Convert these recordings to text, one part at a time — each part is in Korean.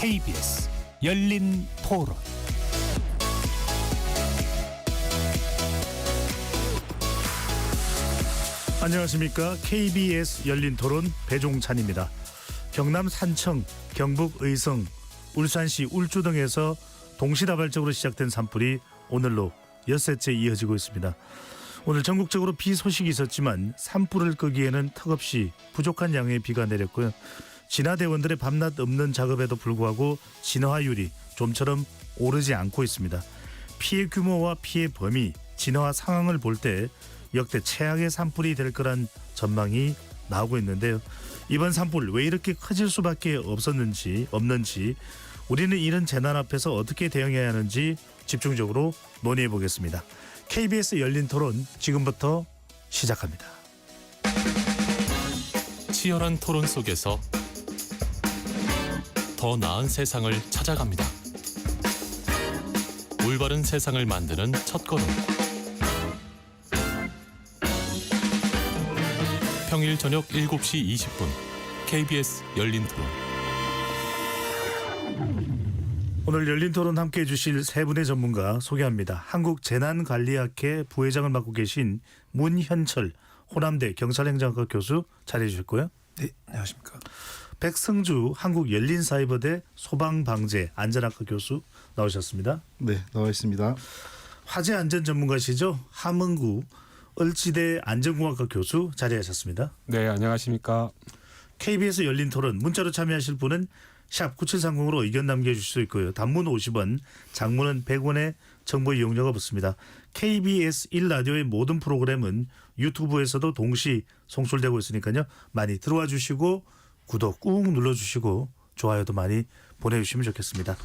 KBS 열린 토론. 안녕하십니까. KBS 열린 토론 배종찬입니다. 경남 산청, 경북 의성, 울산시 울주 등에서 동시다발적으로 시작된 산불이 오늘로 엿새째 이어지고 있습니다. 오늘 전국적으로 비 소식이 있었지만 산불을 끄기에는 턱없이 부족한 양의 비가 내렸고요. 진화대원들의 밤낮 없는 작업에도 불구하고 진화율이 좀처럼 오르지 않고 있습니다. 피해 규모와 피해 범위, 진화 상황을 볼 때 역대 최악의 산불이 될 거란 전망이 나오고 있는데요. 이번 산불 왜 이렇게 커질 수밖에 없는지 우리는 이런 재난 앞에서 어떻게 대응해야 하는지 집중적으로 논의해 보겠습니다. KBS 열린 토론 지금부터 시작합니다. 치열한 토론 속에서 더 나은 세상을 찾아갑니다. 올바른 세상을 만드는 첫걸음. 평일 저녁 7시 20분 KBS 열린 토론. 오늘 열린 토론 함께해 주실 세 분의 전문가 소개합니다. 한국재난관리학회 부회장을 맡고 계신 문현철 호남대 경찰행정학과 교수 자리해 주셨고요. 네, 안녕하십니까. 백성주 한국열린사이버대 소방방재안전학과 교수 나오셨습니다. 네, 나와 있습니다. 화재안전 전문가시죠. 함흥구 을지대 안전공학과 교수 자리하셨습니다. 네, 안녕하십니까. KBS 열린 토론 문자로 참여하실 분은 샵 9730으로 의견 남겨주실 수 있고요. 단문 50원, 장문은 100원의 정보 이용료가 붙습니다. KBS 1라디오의 모든 프로그램은 유튜브에서도 동시 송출되고 있으니까요. 많이 들어와 주시고 구독 꾹 눌러주시고 좋아요도 많이 보내주시면 좋겠습니다.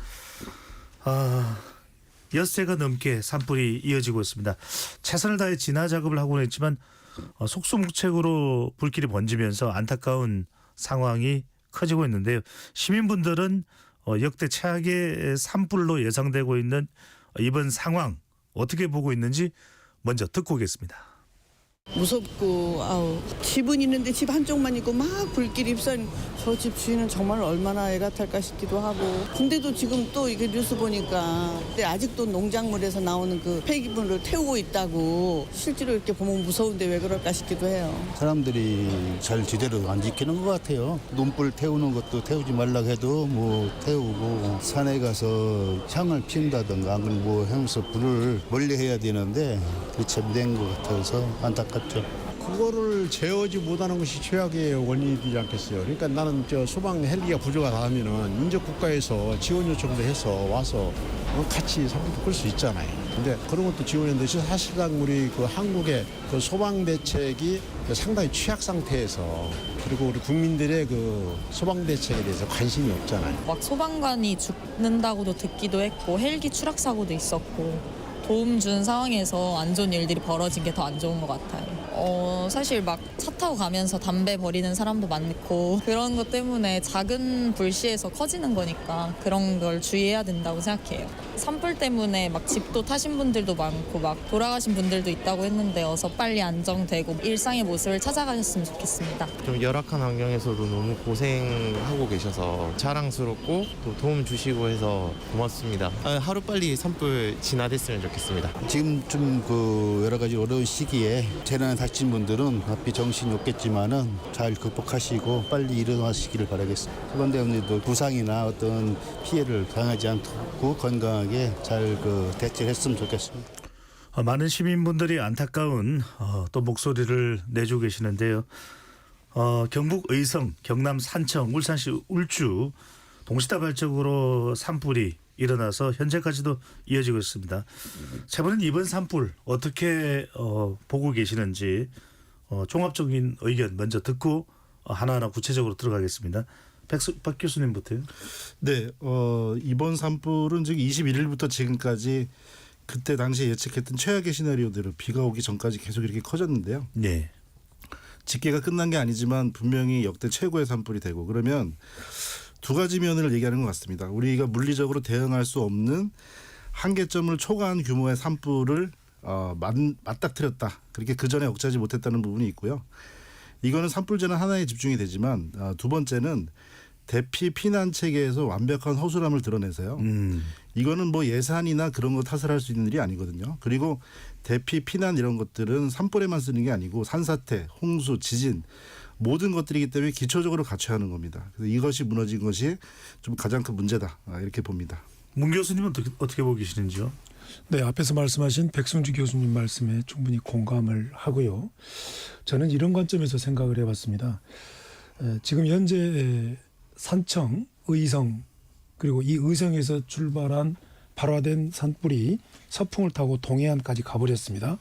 엿새가 넘게 산불이 이어지고 있습니다. 최선을 다해 진화 작업을 하고는 있지만 속수무책으로 불길이 번지면서 안타까운 상황이 커지고 있는데요. 시민분들은 역대 최악의 산불로 예상되고 있는 이번 상황 어떻게 보고 있는지 먼저 듣고 오겠습니다. 무섭고 집은 있는데 집 한쪽만 있고 막 불길이 휩싸인 저 집 주인은 정말 얼마나 애가 탈까 싶기도 하고 근데도 지금 또 이게 뉴스 보니까 근데 아직도 농작물에서 나오는 그 폐기물을 태우고 있다고 실제로 이렇게 보면 무서운데 왜 그럴까 싶기도 해요. 사람들이 잘 제대로 안 지키는 것 같아요. 논불 태우는 것도 태우지 말라고 해도 뭐 태우고 산에 가서 향을 피운다든가 아니면 뭐 하면서 불을 멀리 해야 되는데 그게 참 된 것 같아서 안타깝죠. 그거를 제어하지 못하는 것이 최악의 원인이지 않겠어요. 그러니까 나는 소방 헬기가 부족하다면은 인접 국가에서 지원 요청도 해서 와서 같이 산불도 끌 수 있잖아요. 근데 그런 것도 지원했는데 사실상 우리 그 한국의 그 소방 대책이 상당히 취약 상태에서 그리고 우리 국민들의 그 소방 대책에 대해서 관심이 없잖아요. 막 소방관이 죽는다고도 듣기도 했고 헬기 추락 사고도 있었고 도움 준 상황에서 안 좋은 일들이 벌어진 게 더 안 좋은 것 같아요. 사실 막 차 타고 가면서 담배 버리는 사람도 많고 그런 것 때문에 작은 불씨에서 커지는 거니까 그런 걸 주의해야 된다고 생각해요. 산불 때문에 막 집도 타신 분들도 많고 막 돌아가신 분들도 있다고 했는데 어서 빨리 안정되고 일상의 모습을 찾아가셨으면 좋겠습니다. 좀 열악한 환경에서도 너무 고생하고 계셔서 자랑스럽고 또 도움 주시고 해서 고맙습니다. 하루빨리 산불 진화됐으면 좋겠습니다. 지금 좀 그 여러 가지 어려운 시기에 재난에 다친 분들은 앞이 정신이 없겠지만은 잘 극복하시고 빨리 일어나시기를 바라겠습니다. 소방대원들도 부상이나 어떤 피해를 당하지 않고 건강하게 잘 그 대처를 했으면 좋겠습니다. 많은 시민분들이 안타까운 또 목소리를 내주고 계시는데요. 경북 의성, 경남 산청, 울산시 울주 동시다발적으로 산불이 일어나서 현재까지도 이어지고 있습니다. 세 분은 이번 산불 어떻게 보고 계시는지 종합적인 의견 먼저 듣고 하나하나 구체적으로 들어가겠습니다. 박 교수님부터요. 네, 이번 산불은 즉 21일부터 지금까지 그때 당시에 예측했던 최악의 시나리오대로 비가 오기 전까지 계속 이렇게 커졌는데요. 네. 집계가 끝난 게 아니지만 분명히 역대 최고의 산불이 되고 그러면 두 가지 면을 얘기하는 것 같습니다. 우리가 물리적으로 대응할 수 없는 한계점을 초과한 규모의 산불을 맞닥뜨렸다. 그렇게 그 전에 억제하지 못했다는 부분이 있고요. 이거는 산불 재난 하나에 집중이 되지만 두 번째는 대피 피난 체계에서 완벽한 허술함을 드러내서요. 이거는 뭐 예산이나 그런 거 탓을 할 수 있는 일이 아니거든요. 그리고 대피 피난 이런 것들은 산불에만 쓰는 게 아니고 산사태, 홍수, 지진 모든 것들이기 때문에 기초적으로 갖춰야 하는 겁니다. 그래서 이것이 무너진 것이 좀 가장 큰 문제다 이렇게 봅니다. 문 교수님은 어떻게 보고 계시는지요? 네, 앞에서 말씀하신 백승주 교수님 말씀에 충분히 공감을 하고요. 저는 이런 관점에서 생각을 해봤습니다. 지금 현재 산청, 의성 그리고 이 의성에서 출발한 발화된 산불이 서풍을 타고 동해안까지 가버렸습니다.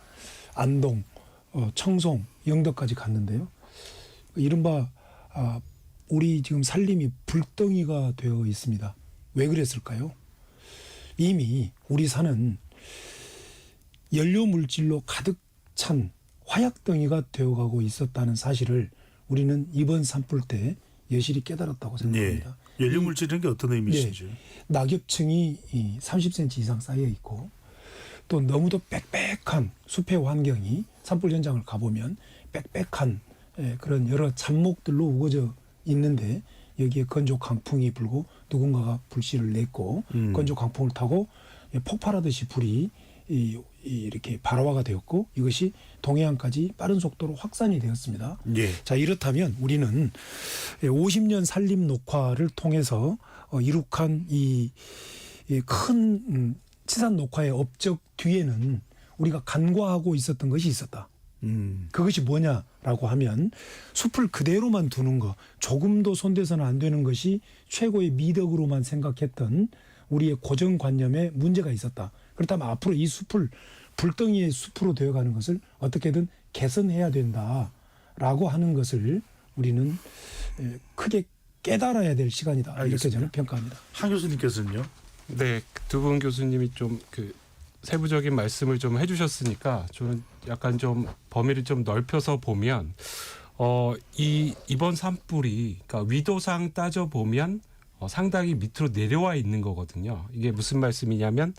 안동, 청송, 영덕까지 갔는데요. 이른바 우리 지금 산림이 불덩이가 되어 있습니다. 왜 그랬을까요? 이미 우리 산은 연료 물질로 가득 찬 화약덩이가 되어가고 있었다는 사실을 우리는 이번 산불 때 여실히 깨달았다고 생각합니다. 연료 물질이라는 게 어떤 의미시죠? 낙엽층이 30cm 이상 쌓여 있고 또 너무도 빽빽한 숲의 환경이 산불 현장을 가보면 빽빽한 그런 여러 잡목들로 우거져 있는데 여기에 건조 강풍이 불고 누군가가 불씨를 냈고 건조 강풍을 타고 폭발하듯이 불이 이렇게 발화가 되었고 이것이 동해안까지 빠른 속도로 확산이 되었습니다. 예. 자, 이렇다면 우리는 50년 산림 녹화를 통해서 이룩한 이 큰 치산 녹화의 업적 뒤에는 우리가 간과하고 있었던 것이 있었다. 그것이 뭐냐라고 하면 숲을 그대로만 두는 것, 조금도 손대서는 안 되는 것이 최고의 미덕으로만 생각했던 우리의 고정관념에 문제가 있었다. 그렇다면 앞으로 이 숲을 불덩이의 숲으로 되어가는 것을 어떻게든 개선해야 된다라고 하는 것을 우리는 크게 깨달아야 될 시간이다. 알겠습니다. 이렇게 저는 평가합니다. 한 교수님께서는요? 네, 두 분 교수님이 좀 세부적인 말씀을 좀 해주셨으니까 저는 약간 좀 범위를 좀 넓혀서 보면 이번 산불이 그러니까 위도상 따져 보면 상당히 밑으로 내려와 있는 거거든요. 이게 무슨 말씀이냐면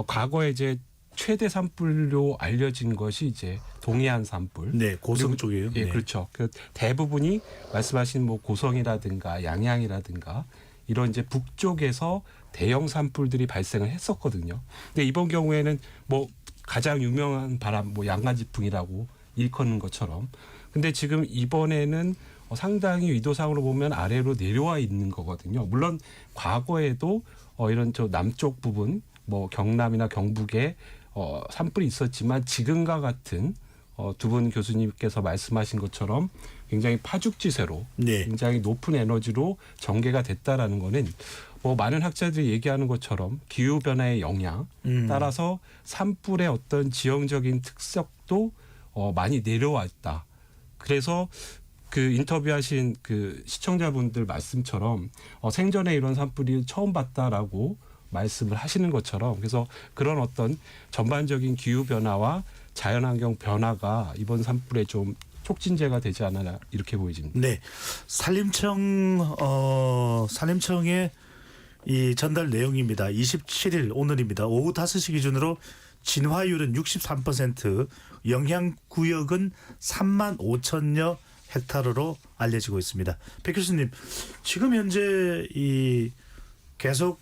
과거에 이제 최대 산불로 알려진 것이 이제 동해안 산불. 네, 고성 쪽이에요. 예, 네. 그렇죠. 그 대부분이 말씀하신 뭐 고성이라든가 양양이라든가 이런 이제 북쪽에서 대형 산불들이 발생을 했었거든요. 근데 이번 경우에는 뭐 가장 유명한 바람, 뭐 양간지풍이라고 일컫는 것처럼. 근데 지금 이번에는 상당히 위도상으로 보면 아래로 내려와 있는 거거든요. 물론 과거에도 이런 저 남쪽 부분, 뭐 경남이나 경북에 산불이 있었지만 지금과 같은 두 분 교수님께서 말씀하신 것처럼 굉장히 파죽지세로 네. 굉장히 높은 에너지로 전개가 됐다라는 거는 뭐 많은 학자들이 얘기하는 것처럼 기후 변화의 영향 따라서 산불의 어떤 지형적인 특색도 많이 내려왔다. 그래서 그 인터뷰하신 그 시청자분들 말씀처럼 생전에 이런 산불이 처음 봤다라고 말씀을 하시는 것처럼 그래서 그런 어떤 전반적인 기후 변화와 자연환경 변화가 이번 산불에 좀 촉진제가 되지 않았나 이렇게 보여집니다. 네, 산림청의 이 전달 내용입니다. 27일 오늘입니다. 오후 5시 기준으로 진화율은 63%, 영향구역은 3만 5천여 헥타르로 알려지고 있습니다. 백 교수님, 지금 현재 이 계속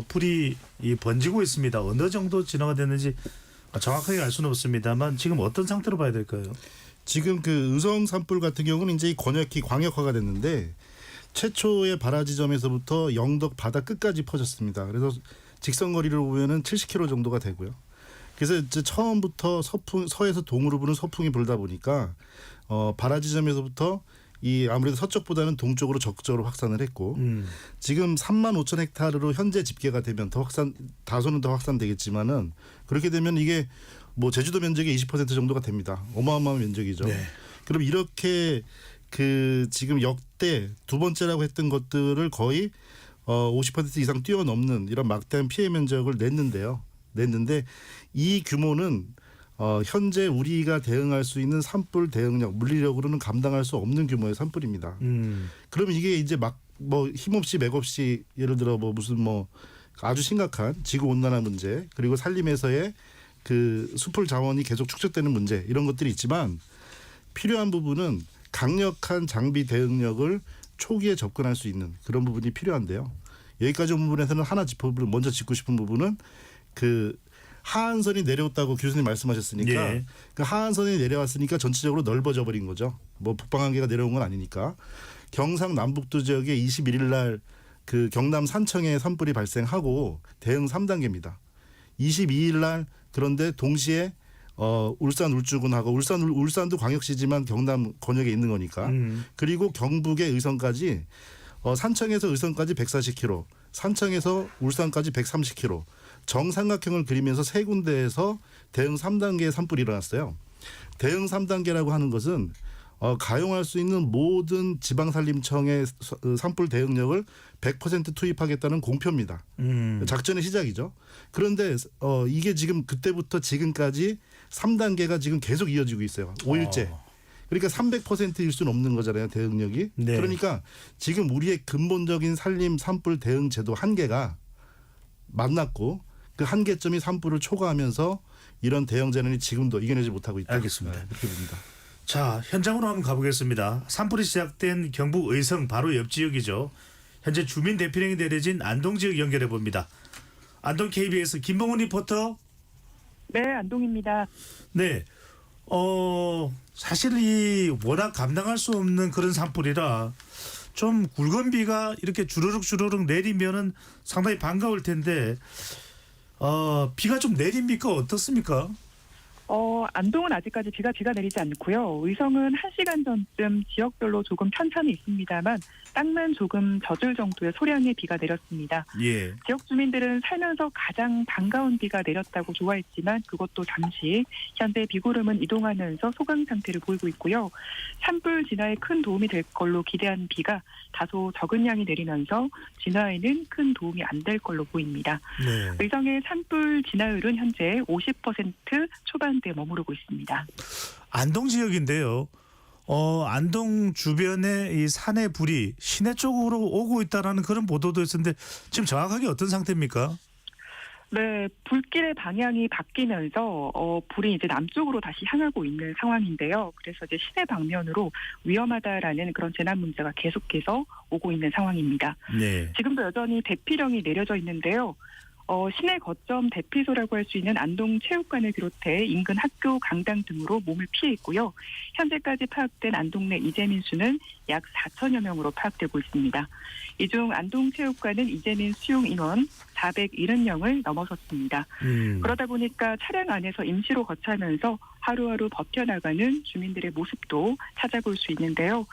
불이 번지고 있습니다. 어느 정도 진화가 됐는지 정확하게 알 수는 없습니다만 지금 어떤 상태로 봐야 될까요? 지금 그 의성 산불 같은 경우는 이제 권역이 광역화가 됐는데 최초의 발화 지점에서부터 영덕 바다 끝까지 퍼졌습니다. 그래서 직선거리로 보면은 70km 정도가 되고요. 그래서 이제 처음부터 서에서 동으로 부는 서풍이 불다 보니까 발화 지점에서부터 이 아무래도 서쪽보다는 동쪽으로 적극적으로 확산을 했고 지금 3만 5천 헥타르로 현재 집계가 되면 다소는 더 확산되겠지만은 그렇게 되면 이게 뭐 제주도 면적의 20% 정도가 됩니다. 어마어마한 면적이죠. 네. 그럼 이렇게 그 지금 역대 두 번째라고 했던 것들을 거의 50% 이상 뛰어넘는 이런 막대한 피해 면적을 냈는데 이 규모는 현재 우리가 대응할 수 있는 산불 대응력, 물리력으로는 감당할 수 없는 규모의 산불입니다. 그러면 이게 이제 막 뭐 힘없이 맥없이 예를 들어 뭐 무슨 뭐 아주 심각한 지구 온난화 문제 그리고 산림에서의 그 수풀 자원이 계속 축적되는 문제 이런 것들이 있지만 필요한 부분은 강력한 장비 대응력을 초기에 접근할 수 있는 그런 부분이 필요한데요. 여기까지 온 부분에서는 하나 먼저 짚고 싶은 부분은 그 하한선이 내려왔다고 교수님 말씀하셨으니까 예. 그 하한선이 내려왔으니까 전체적으로 넓어져 버린 거죠. 뭐 북방한계가 내려온 건 아니니까. 경상남북도 지역에 21일 날 그 경남 산청에 산불이 발생하고 대응 3단계입니다. 22일 날 그런데 동시에 울산 울주군하고 울산도 광역시지만 경남 권역에 있는 거니까. 그리고 경북의 의성까지 산청에서 의성까지 140km, 산청에서 울산까지 130km. 정삼각형을 그리면서 세 군데에서 대응 3단계의 산불이 일어났어요. 대응 3단계라고 하는 것은 가용할 수 있는 모든 지방산림청의 산불 대응력을 100% 투입하겠다는 공표입니다. 작전의 시작이죠. 그런데 이게 지금 그때부터 지금까지 3단계가 지금 계속 이어지고 있어요. 5일째. 그러니까 300%일 수는 없는 거잖아요. 대응력이. 네. 그러니까 지금 우리의 근본적인 산림 산불 대응 제도 한계가 만났고 그 한계점이 산불을 초과하면서 이런 대형 재난이 지금도 이겨내지 못하고 있다. 알겠습니다. 네, 그렇게 봅니다. 자, 현장으로 한번 가보겠습니다. 산불이 시작된 경북 의성 바로 옆 지역이죠. 현재 주민 대피령이 내려진 안동 지역 연결해 봅니다. 안동 KBS 김봉훈 리포터. 네, 안동입니다. 네, 사실 이 워낙 감당할 수 없는 그런 산불이라 좀 굵은 비가 이렇게 주르륵 내리면은 상당히 반가울 텐데 비가 좀 내립니까? 어떻습니까? 안동은 아직까지 비가 내리지 않고요. 의성은 1시간 전쯤 지역별로 조금 편차는 있습니다만 땅만 조금 젖을 정도의 소량의 비가 내렸습니다. 예. 지역 주민들은 살면서 가장 반가운 비가 내렸다고 좋아했지만 그것도 잠시 현재 비구름은 이동하면서 소강 상태를 보이고 있고요. 산불 진화에 큰 도움이 될 걸로 기대한 비가 다소 적은 양이 내리면서 진화에는 큰 도움이 안 될 걸로 보입니다. 네. 의성의 산불 진화율은 현재 50% 초반대에 머무르고 있습니다. 안동 지역인데요. 안동 주변에 이 산의 불이 시내 쪽으로 오고 있다라는 그런 보도도 있었는데 지금 정확하게 어떤 상태입니까? 네, 불길의 방향이 바뀌면서 불이 이제 남쪽으로 다시 향하고 있는 상황인데요. 그래서 이제 시내 방면으로 위험하다라는 그런 재난 문제가 계속해서 오고 있는 상황입니다. 네. 지금도 여전히 대피령이 내려져 있는데요. 시내 거점 대피소라고 할 수 있는 안동 체육관을 비롯해 인근 학교, 강당 등으로 몸을 피해 있고요. 현재까지 파악된 안동 내 이재민 수는 약 4천여 명으로 파악되고 있습니다. 이 중 안동 체육관은 이재민 수용 인원 470명을 넘어섰습니다. 그러다 보니까 차량 안에서 임시로 거차면서 하루하루 버텨나가는 주민들의 모습도 찾아볼 수 있는데요.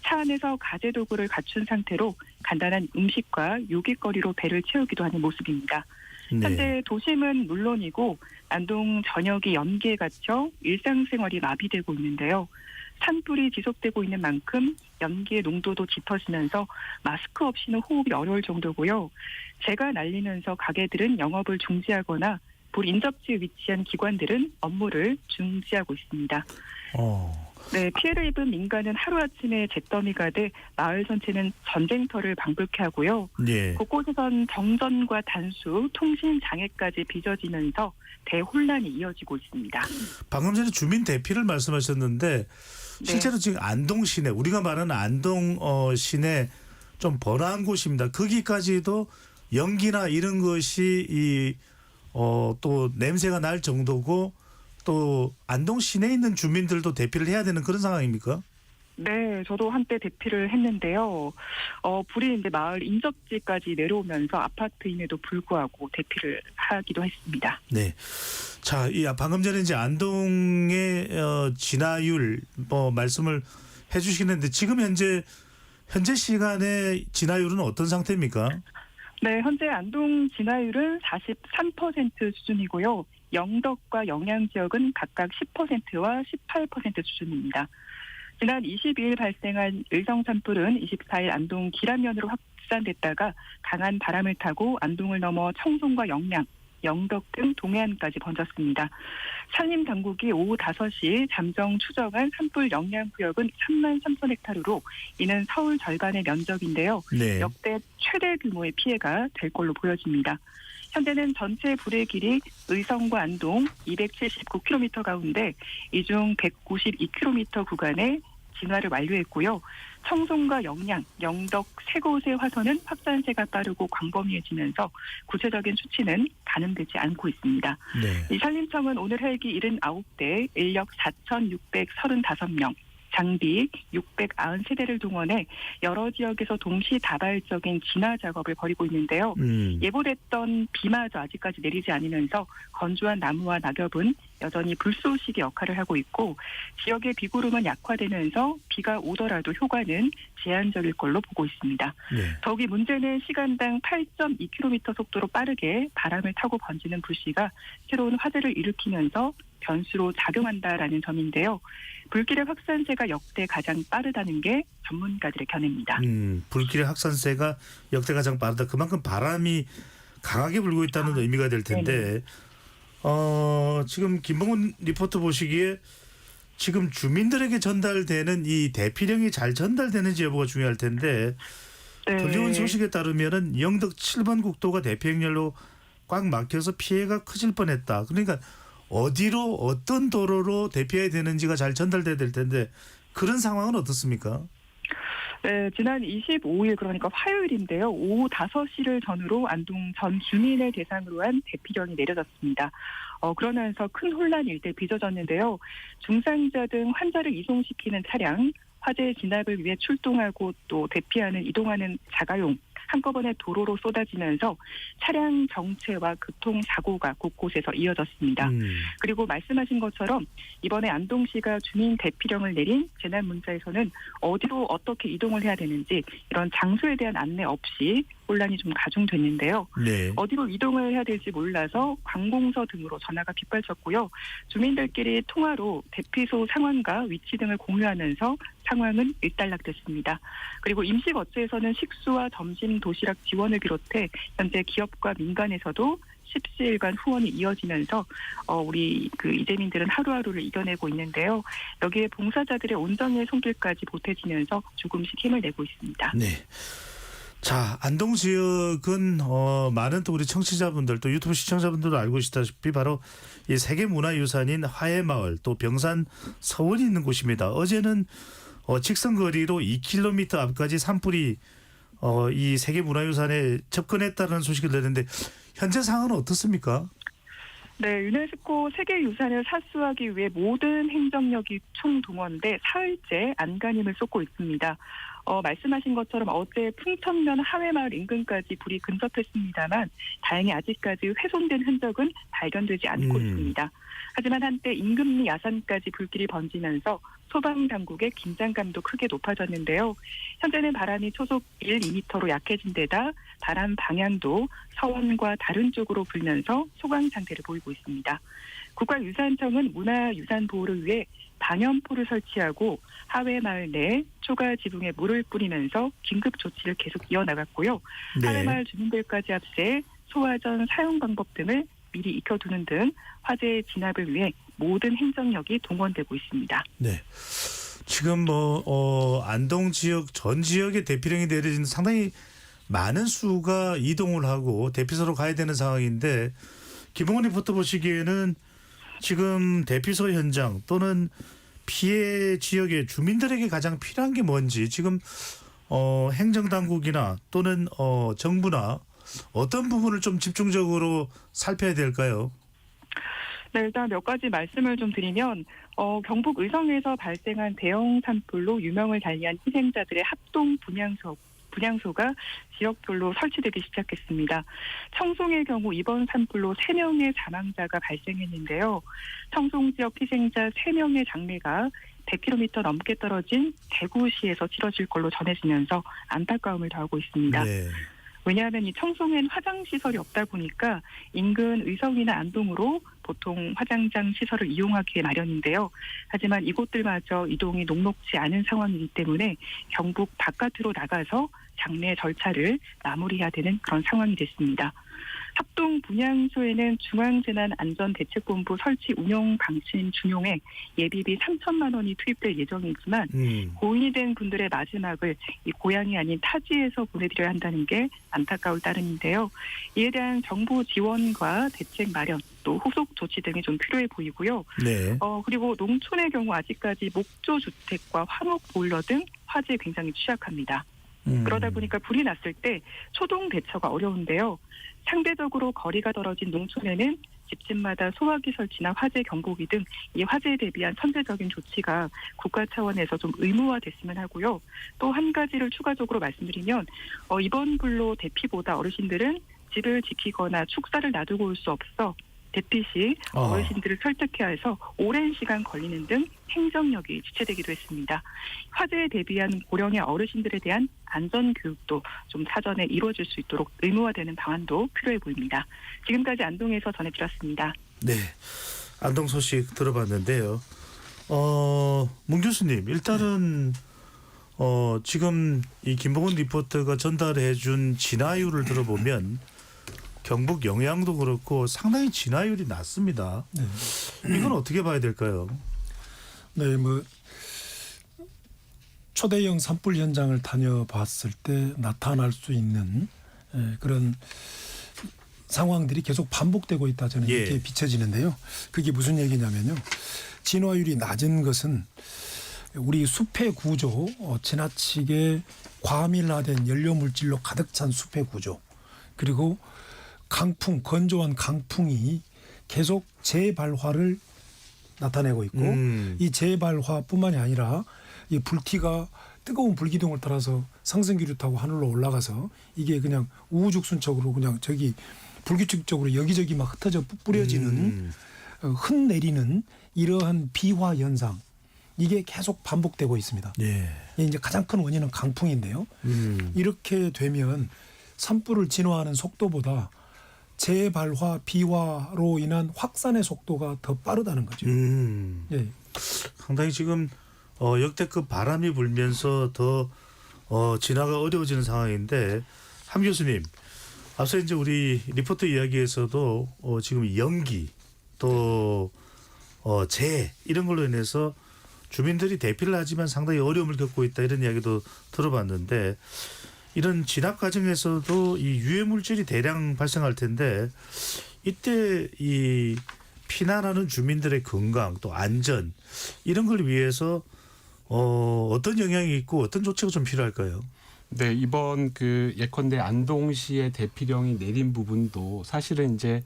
차 안에서 가재 도구를 갖춘 상태로 간단한 음식과 요깃거리로 배를 채우기도 하는 모습입니다. 네. 현재 도심은 물론이고 안동 전역이 연기에 갇혀 일상생활이 마비되고 있는데요. 산불이 지속되고 있는 만큼 연기의 농도도 짙어지면서 마스크 없이는 호흡이 어려울 정도고요. 재가 날리면서 가게들은 영업을 중지하거나 불 인접지에 위치한 기관들은 업무를 중지하고 있습니다. 네, 피해를 입은 민가는 하루아침에 잿더미가 돼 마을 전체는 전쟁터를 방불케 하고요. 예. 곳곳에선 정전과 단수, 통신 장애까지 빚어지면서 대혼란이 이어지고 있습니다. 방금 전에 주민 대피를 말씀하셨는데 실제로 지금 안동 시내, 우리가 말하는 안동 시내 좀 번화한 곳입니다. 거기까지도 연기나 이런 것이 또 냄새가 날 정도고 또 안동 시내에 있는 주민들도 대피를 해야 되는 그런 상황입니까? 네, 저도 한때 대피를 했는데요. 불이 이제 마을 인접지까지 내려오면서 아파트임에도 불구하고 대피를 하기도 했습니다. 네. 자, 이 방금 전에 이제 안동의 진화율 말씀을 해주시는데 지금 현재 시간의 진화율은 어떤 상태입니까? 네, 현재 안동 진화율은 43% 수준이고요. 영덕과 영양 지역은 각각 10%와 18% 수준입니다. 지난 22일 발생한 의성 산불은 24일 안동 기란면으로 확산됐다가 강한 바람을 타고 안동을 넘어 청송과 영양, 영덕 등 동해안까지 번졌습니다. 산림당국이 오후 5시 잠정 추정한 산불 영향구역은 3만 3천 헥타르로 이는 서울 절반의 면적인데요. 네. 역대 최대 규모의 피해가 될 걸로 보여집니다. 현재는 전체 불의 길이 의성과 안동 279km 가운데 이 중 192km 구간에 진화를 완료했고요. 청송과 영양, 영덕 세 곳의 화선은 확산세가 빠르고 광범위해지면서 구체적인 수치는 가늠되지 않고 있습니다. 네. 이 산림청은 오늘 헬기 79대, 인력 4,635명, 장비 693대를 동원해 여러 지역에서 동시다발적인 진화 작업을 벌이고 있는데요. 예보됐던 비마저 아직까지 내리지 않으면서 건조한 나무와 낙엽은 여전히 불쏘시개 역할을 하고 있고 지역의 비구름은 약화되면서 비가 오더라도 효과는 제한적일 걸로 보고 있습니다. 네. 더욱이 문제는 시간당 8.2km 속도로 빠르게 바람을 타고 번지는 불씨가 새로운 화재를 일으키면서 변수로 작용한다라는 점인데요. 불길의 확산세가 역대 가장 빠르다는 게 전문가들의 견해입니다. 불길의 확산세가 역대 가장 빠르다. 그만큼 바람이 강하게 불고 있다는 의미가 될 텐데 지금 김봉훈 리포터 보시기에 지금 주민들에게 전달되는 이 대피령이 잘 전달되는지 여부가 중요할 텐데 들려온 소식에 따르면은 영덕 7번 국도가 대피행렬로 꽉 막혀서 피해가 커질 뻔했다. 그러니까 어디로 어떤 도로로 대피해야 되는지가 잘 전달돼야 될 텐데 그런 상황은 어떻습니까? 네, 지난 25일 그러니까 화요일인데요. 오후 5시를 전후로 안동 전 주민을 대상으로 한 대피령이 내려졌습니다. 그러면서 큰 혼란이 일대 빚어졌는데요. 중상자 등 환자를 이송시키는 차량, 화재 진압을 위해 출동하고 또 대피하는 이동하는 자가용 한꺼번에 도로로 쏟아지면서 차량 정체와 교통사고가 곳곳에서 이어졌습니다. 그리고 말씀하신 것처럼 이번에 안동시가 주민 대피령을 내린 재난문자에서는 어디로 어떻게 이동을 해야 되는지 이런 장소에 대한 안내 없이 혼란이 좀 가중됐는데요. 네. 어디로 이동을 해야 될지 몰라서 관공서 등으로 전화가 빗발쳤고요. 주민들끼리 통화로 대피소 상황과 위치 등을 공유하면서 상황은 일단락됐습니다. 그리고 임시거처에서는 식수와 점심 도시락 지원을 비롯해 현재 기업과 민간에서도 십시일간 후원이 이어지면서 우리 이재민들은 하루하루를 이겨내고 있는데요. 여기에 봉사자들의 온정의 손길까지 보태지면서 조금씩 힘을 내고 있습니다. 네. 자, 안동 지역은 많은 또 우리 청취자분들 또 유튜브 시청자분들도 알고 계시다시피 바로 이 세계문화유산인 화해마을 또 병산 서원이 있는 곳입니다. 어제는 직선거리로 2km 앞까지 산불이 이 세계문화유산에 접근했다는 소식을 내는데 현재 상황은 어떻습니까? 네, 유네스코 세계유산을 사수하기 위해 모든 행정력이 총동원돼 사흘째 안간힘을 쏟고 있습니다. 말씀하신 것처럼 어제 풍천면 하회마을 인근까지 불이 근접했습니다만 다행히 아직까지 훼손된 흔적은 발견되지 않고 있습니다. 하지만 한때 인근리 야산까지 불길이 번지면서 소방당국의 긴장감도 크게 높아졌는데요. 현재는 바람이 초속 1, 2m로 약해진 데다 바람 방향도 서원과 다른 쪽으로 불면서 소강 상태를 보이고 있습니다. 국가유산청은 문화유산 보호를 위해 방염포를 설치하고 하회마을 내 초가 지붕에 물을 뿌리면서 긴급 조치를 계속 이어나갔고요. 네. 하회마을 주민들까지 합세 소화전 사용 방법 등을 미리 익혀두는 등 화재 진압을 위해 모든 행정력이 동원되고 있습니다. 네. 지금 안동 지역 전 지역에 대피령이 내려진 상당히 많은 수가 이동을 하고 대피소로 가야 되는 상황인데 김봉훈 리포터 보시기에는 지금 대피소 현장 또는 피해 지역의 주민들에게 가장 필요한 게 뭔지 지금 행정당국이나 또는 정부나 어떤 부분을 좀 집중적으로 살펴야 될까요? 네, 일단 몇 가지 말씀을 좀 드리면 경북 의성에서 발생한 대형 산불로 유명을 달리한 희생자들의 합동 분향소가 지역별로 설치되기 시작했습니다. 청송의 경우 이번 산불로 3명의 사망자가 발생했는데요. 청송 지역 희생자 3명의 장례가 100km 넘게 떨어진 대구시에서 치러질 걸로 전해지면서 안타까움을 더하고 있습니다. 네. 왜냐하면 이 청송엔 화장시설이 없다 보니까 인근 의성이나 안동으로 보통 화장장 시설을 이용하기에 마련인데요. 하지만 이곳들마저 이동이 녹록지 않은 상황이기 때문에 경북 바깥으로 나가서 장례 절차를 마무리해야 되는 그런 상황이 됐습니다. 합동 분향소에는 중앙재난안전대책본부 설치 운영 방침 준용에 예비비 3천만 원이 투입될 예정이지만 고인이 된 분들의 마지막을 이 고향이 아닌 타지에서 보내드려야 한다는 게 안타까울 따름인데요. 이에 대한 정부 지원과 대책 마련 또 후속 조치 등이 좀 필요해 보이고요. 네. 그리고 농촌의 경우 아직까지 목조주택과 화목 보일러 등 화재에 굉장히 취약합니다. 그러다 보니까 불이 났을 때 초동 대처가 어려운데요. 상대적으로 거리가 떨어진 농촌에는 집집마다 소화기 설치나 화재 경보기 등 이 화재에 대비한 선제적인 조치가 국가 차원에서 좀 의무화됐으면 하고요. 또 한 가지를 추가적으로 말씀드리면 이번 불로 대피보다 어르신들은 집을 지키거나 축사를 놔두고 올 수 없어 대피 시 어르신들을 설득해야 해서 오랜 시간 걸리는 등 행정력이 지체되기도 했습니다. 화재에 대비한 고령의 어르신들에 대한 안전교육도 좀 사전에 이루어질 수 있도록 의무화되는 방안도 필요해 보입니다. 지금까지 안동에서 전해드렸습니다. 네, 안동 소식 들어봤는데요. 문 교수님, 일단은 지금 이 김봉훈 리포터가 전달해준 진화율을 들어보면 경북 영양도 그렇고 상당히 진화율이 낮습니다. 네. 이건 어떻게 봐야 될까요? 네, 뭐 초대형 산불 현장을 다녀봤을 때 나타날 수 있는 그런 상황들이 계속 반복되고 있다 저는 이렇게 비춰지는데요. 그게 무슨 얘기냐면요. 진화율이 낮은 것은 우리 숲의 구조, 지나치게 과밀화된 연료 물질로 가득 찬 숲의 구조, 그리고 강풍, 건조한 강풍이 계속 재발화를 나타내고 있고 이 재발화뿐만이 아니라 이 불티가 뜨거운 불기둥을 따라서 상승기류 타고 하늘로 올라가서 이게 그냥 우후죽순적으로 그냥 저기 불규칙적으로 여기저기 막 흩어져 뿌려지는 흩내리는 이러한 비화 현상, 이게 계속 반복되고 있습니다. 이제 가장 큰 원인은 강풍인데요. 이렇게 되면 산불을 진화하는 속도보다 재발화, 비화로 인한 확산의 속도가 더 빠르다는 거죠. 상당히 지금 역대급 바람이 불면서 더 진화가 어려워지는 상황인데, 함 교수님, 앞서 이제 우리 리포터 이야기에서도 지금 연기 또 재해 이런 걸로 인해서 주민들이 대피를 하지만 상당히 어려움을 겪고 있다, 이런 이야기도 들어봤는데, 이런 진압 과정에서도 이 유해 물질이 대량 발생할 텐데 이때 이 피난하는 주민들의 건강 또 안전 이런 걸 위해서 어떤 영향이 있고 어떤 조치가 좀 필요할까요? 네, 이번 그 예컨대 안동시의 대피령이 내린 부분도 사실은 이제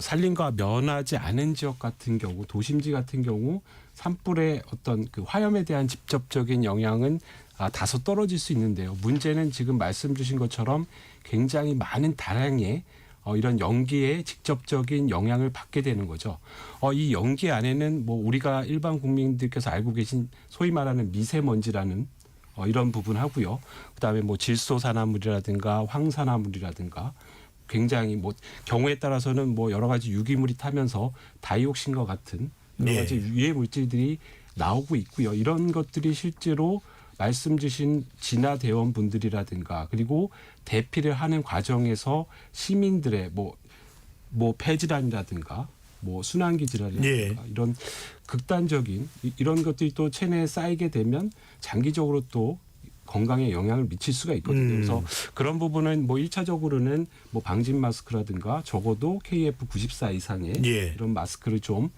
산림과 면하지 않은 지역 같은 경우, 도심지 같은 경우 산불의 어떤 그 화염에 대한 직접적인 영향은 다소 떨어질 수 있는데요. 문제는 지금 말씀 주신 것처럼 굉장히 많은 다량의 이런 연기에 직접적인 영향을 받게 되는 거죠. 이 연기 안에는 뭐 우리가 일반 국민들께서 알고 계신 소위 말하는 미세먼지라는 이런 부분 하고요. 그다음에 뭐 질소산화물이라든가 황산화물이라든가 굉장히 뭐 경우에 따라서는 뭐 여러 가지 유기물이 타면서 다이옥신과 같은 여러 가지 유해 물질들이 나오고 있고요. 이런 것들이 실제로 말씀 주신 진화 대원분들이라든가 그리고 대피를 하는 과정에서 시민들의 뭐 폐질환이라든가 뭐 순환기 질환이라든가 이런 극단적인 이런 것들이 또 체내에 쌓이게 되면 장기적으로 또 건강에 영향을 미칠 수가 있거든요. 그래서 그런 부분은 뭐 1차적으로는 뭐 방진 마스크라든가 적어도 KF94 이상의 이런 마스크를 좀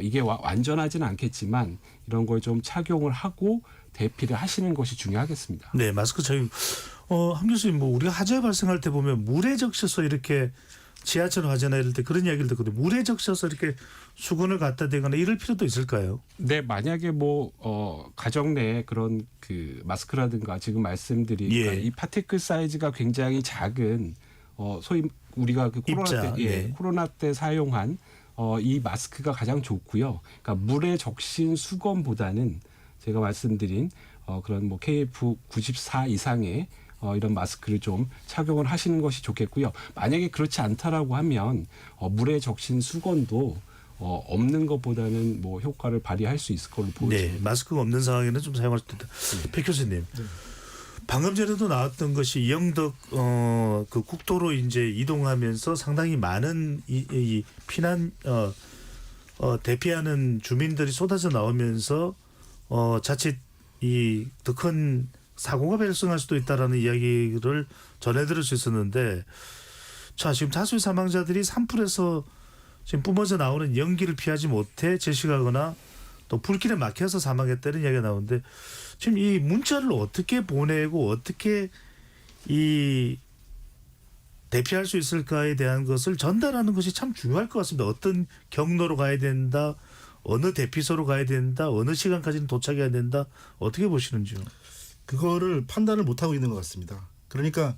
이게 완전하지는 않겠지만 이런 걸 좀 착용을 하고 대피를 하시는 것이 중요하겠습니다. 네, 마스크 착용. 함 교수님, 뭐 우리가 화재 발생할 때 보면 물에 적셔서 이렇게 지하철 화재나 이럴 때 그런 이야기를 듣거든요. 물에 적셔서 이렇게 수건을 갖다 대거나 이럴 필요도 있을까요? 네, 만약에 뭐 가정 내에 그런 그 마스크라든가 지금 말씀드린 이 파티클 사이즈가 굉장히 작은 소위 우리가 그 코로나 때 사용한 이 마스크가 가장 좋고요. 그러니까 물에 적신 수건보다는 제가 말씀드린 그런 뭐 KF94 이상의 이런 마스크를 좀 착용을 하시는 것이 좋겠고요. 만약에 그렇지 않다라고 하면 물에 적신 수건도 없는 것보다는 뭐 효과를 발휘할 수 있을 걸로 보여집니다. 네, 마스크가 없는 상황에는 좀 사용할 수 있다. 백 교수님, 방금 전에도 나왔던 것이 영덕 그 국도로 이제 이동하면서 상당히 많은 이 피난 대피하는 주민들이 쏟아져 나오면서 자칫 이 더 큰 사고가 발생할 수도 있다라는 이야기를 전해드릴 수 있었는데, 자, 지금 다수의 사망자들이 산불에서 지금 뿜어져 나오는 연기를 피하지 못해 질식하거나 또 불길에 막혀서 사망했다는 이야기가 나오는데 지금 이 문자를 어떻게 보내고 어떻게 이 대피할 수 있을까에 대한 것을 전달하는 것이 참 중요할 것 같습니다. 어떤 경로로 가야 된다, 어느 대피소로 가야 된다, 어느 시간까지는 도착해야 된다. 어떻게 보시는지요? 그거를 판단을 못 하고 있는 것 같습니다. 그러니까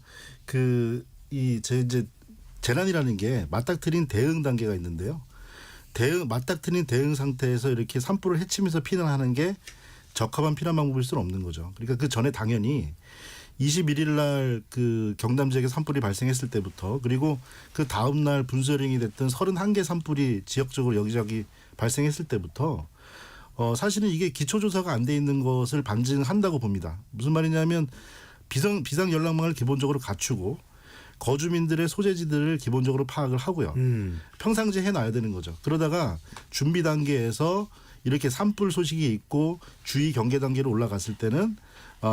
이제 재난이라는 게 맞닥뜨린 대응 단계가 있는데요. 맞닥뜨린 대응 상태에서 이렇게 산불을 헤치면서 피난하는 게 적합한 피난 방법일 수는 없는 거죠. 그러니까 그 전에 당연히 21일 날 그 경남 지역에 산불이 발생했을 때부터 그리고 그 다음 날 분수혈행이 됐던 31개 산불이 지역적으로 여기저기 발생했을 때부터 사실은 이게 기초조사가 안 돼 있는 것을 반증한다고 봅니다. 무슨 말이냐면 비상 연락망을 기본적으로 갖추고 거주민들의 소재지들을 기본적으로 파악을 하고요. 평상시에 해놔야 되는 거죠. 그러다가 준비 단계에서 이렇게 산불 소식이 있고 주의 경계 단계로 올라갔을 때는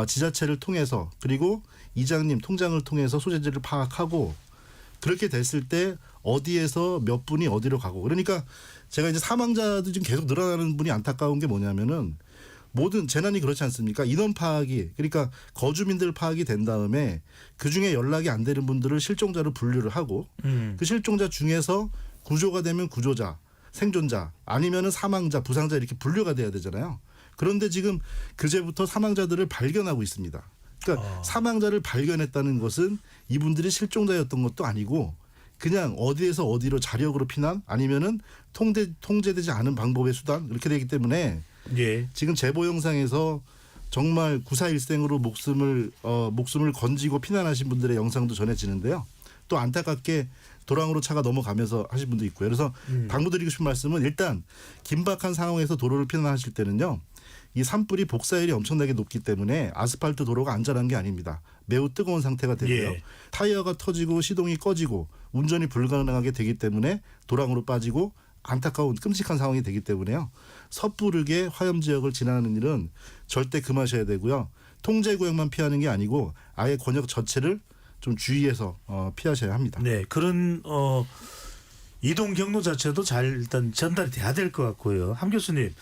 지자체를 통해서 그리고 이장님, 통장을 통해서 소재지를 파악하고 그렇게 됐을 때 어디에서 몇 분이 어디로 가고 그러니까 제가 이제 사망자도 지금 계속 늘어나는 분이 안타까운 게 뭐냐면은 모든 재난이 그렇지 않습니까? 인원 파악이 그러니까 거주민들 파악이 된 다음에 그중에 연락이 안 되는 분들을 실종자로 분류를 하고 그 실종자 중에서 구조가 되면 구조자, 생존자 아니면은 사망자, 부상자 이렇게 분류가 돼야 되잖아요. 그런데 지금 그제부터 사망자들을 발견하고 있습니다. 그러니까 사망자를 발견했다는 것은 이분들이 실종자였던 것도 아니고 그냥 어디에서 어디로 자력으로 피난 아니면은 통제되지 않은 방법의 수단 이렇게 되기 때문에 예. 지금 제보 영상에서 정말 구사일생으로 목숨을 건지고 피난하신 분들의 영상도 전해지는데요. 또 안타깝게 도랑으로 차가 넘어가면서 하신 분도 있고요. 그래서 당부드리고 싶은 말씀은 일단 긴박한 상황에서 도로를 피난하실 때는요. 이 산불이 복사율이 엄청나게 높기 때문에 아스팔트 도로가 안전한 게 아닙니다. 매우 뜨거운 상태가 되고요. 예. 타이어가 터지고 시동이 꺼지고 운전이 불가능하게 되기 때문에 도랑으로 빠지고 안타까운 끔찍한 상황이 되기 때문에요. 섣부르게 화염 지역을 지나는 일은 절대 금하셔야 되고요. 통제 구역만 피하는 게 아니고 아예 권역 전체를 좀 주의해서 피하셔야 합니다. 네, 그런 이동 경로 자체도 잘 일단 전달이 돼야 될 것 같고요. 함 교수님,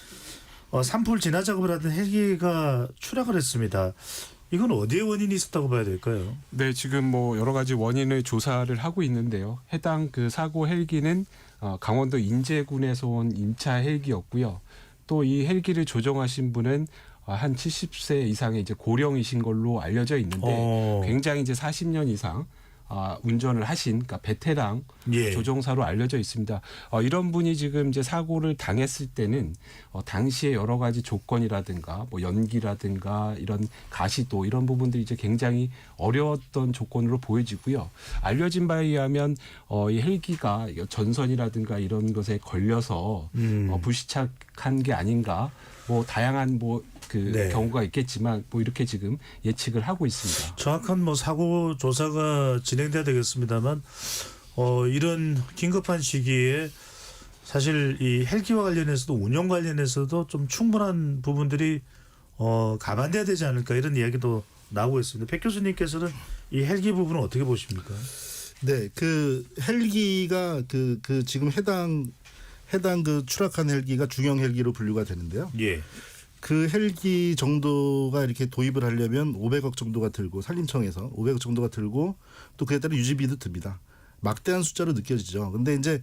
산불 진화 작업을 하던 헬기가 추락을 했습니다. 이건 어디에 원인이 있었다고 봐야 될까요? 네, 지금 뭐 여러 가지 원인을 조사를 하고 있는데요. 해당 그 사고 헬기는 강원도 인제군에서 온 임차 헬기였고요. 또 이 헬기를 조종하신 분은 한 70세 이상의 이제 고령이신 걸로 알려져 있는데 굉장히 이제 40년 이상 운전을 하신 그러니까 베테랑 예. 조종사로 알려져 있습니다. 이런 분이 지금 이제 사고를 당했을 때는 당시에 여러 가지 조건이라든가 뭐 연기라든가 이런 가시도 이런 부분들이 이제 굉장히 어려웠던 조건으로 보여지고요. 알려진 바에 의하면 이 헬기가 전선이라든가 이런 것에 걸려서 불시착한 게 아닌가. 뭐 다양한 네. 경우가 있겠지만 뭐 이렇게 지금 예측을 하고 있습니다. 정확한 뭐 사고 조사가 진행돼야 되겠습니다만 이런 긴급한 시기에 사실 이 헬기와 관련해서도 운영 관련해서도 좀 충분한 부분들이 감안돼야 되지 않을까 이런 이야기도 나오고 있습니다. 백 교수님께서는 이 헬기 부분은 어떻게 보십니까? 네, 그 헬기가 그 지금 해당 그 추락한 헬기가 중형 헬기로 분류가 되는데요. 예. 그 헬기 정도가 이렇게 도입을 하려면 500억 정도가 들고 산림청에서 500억 정도가 들고 또 그에 따른 유지비도 듭니다. 막대한 숫자로 느껴지죠. 근데 이제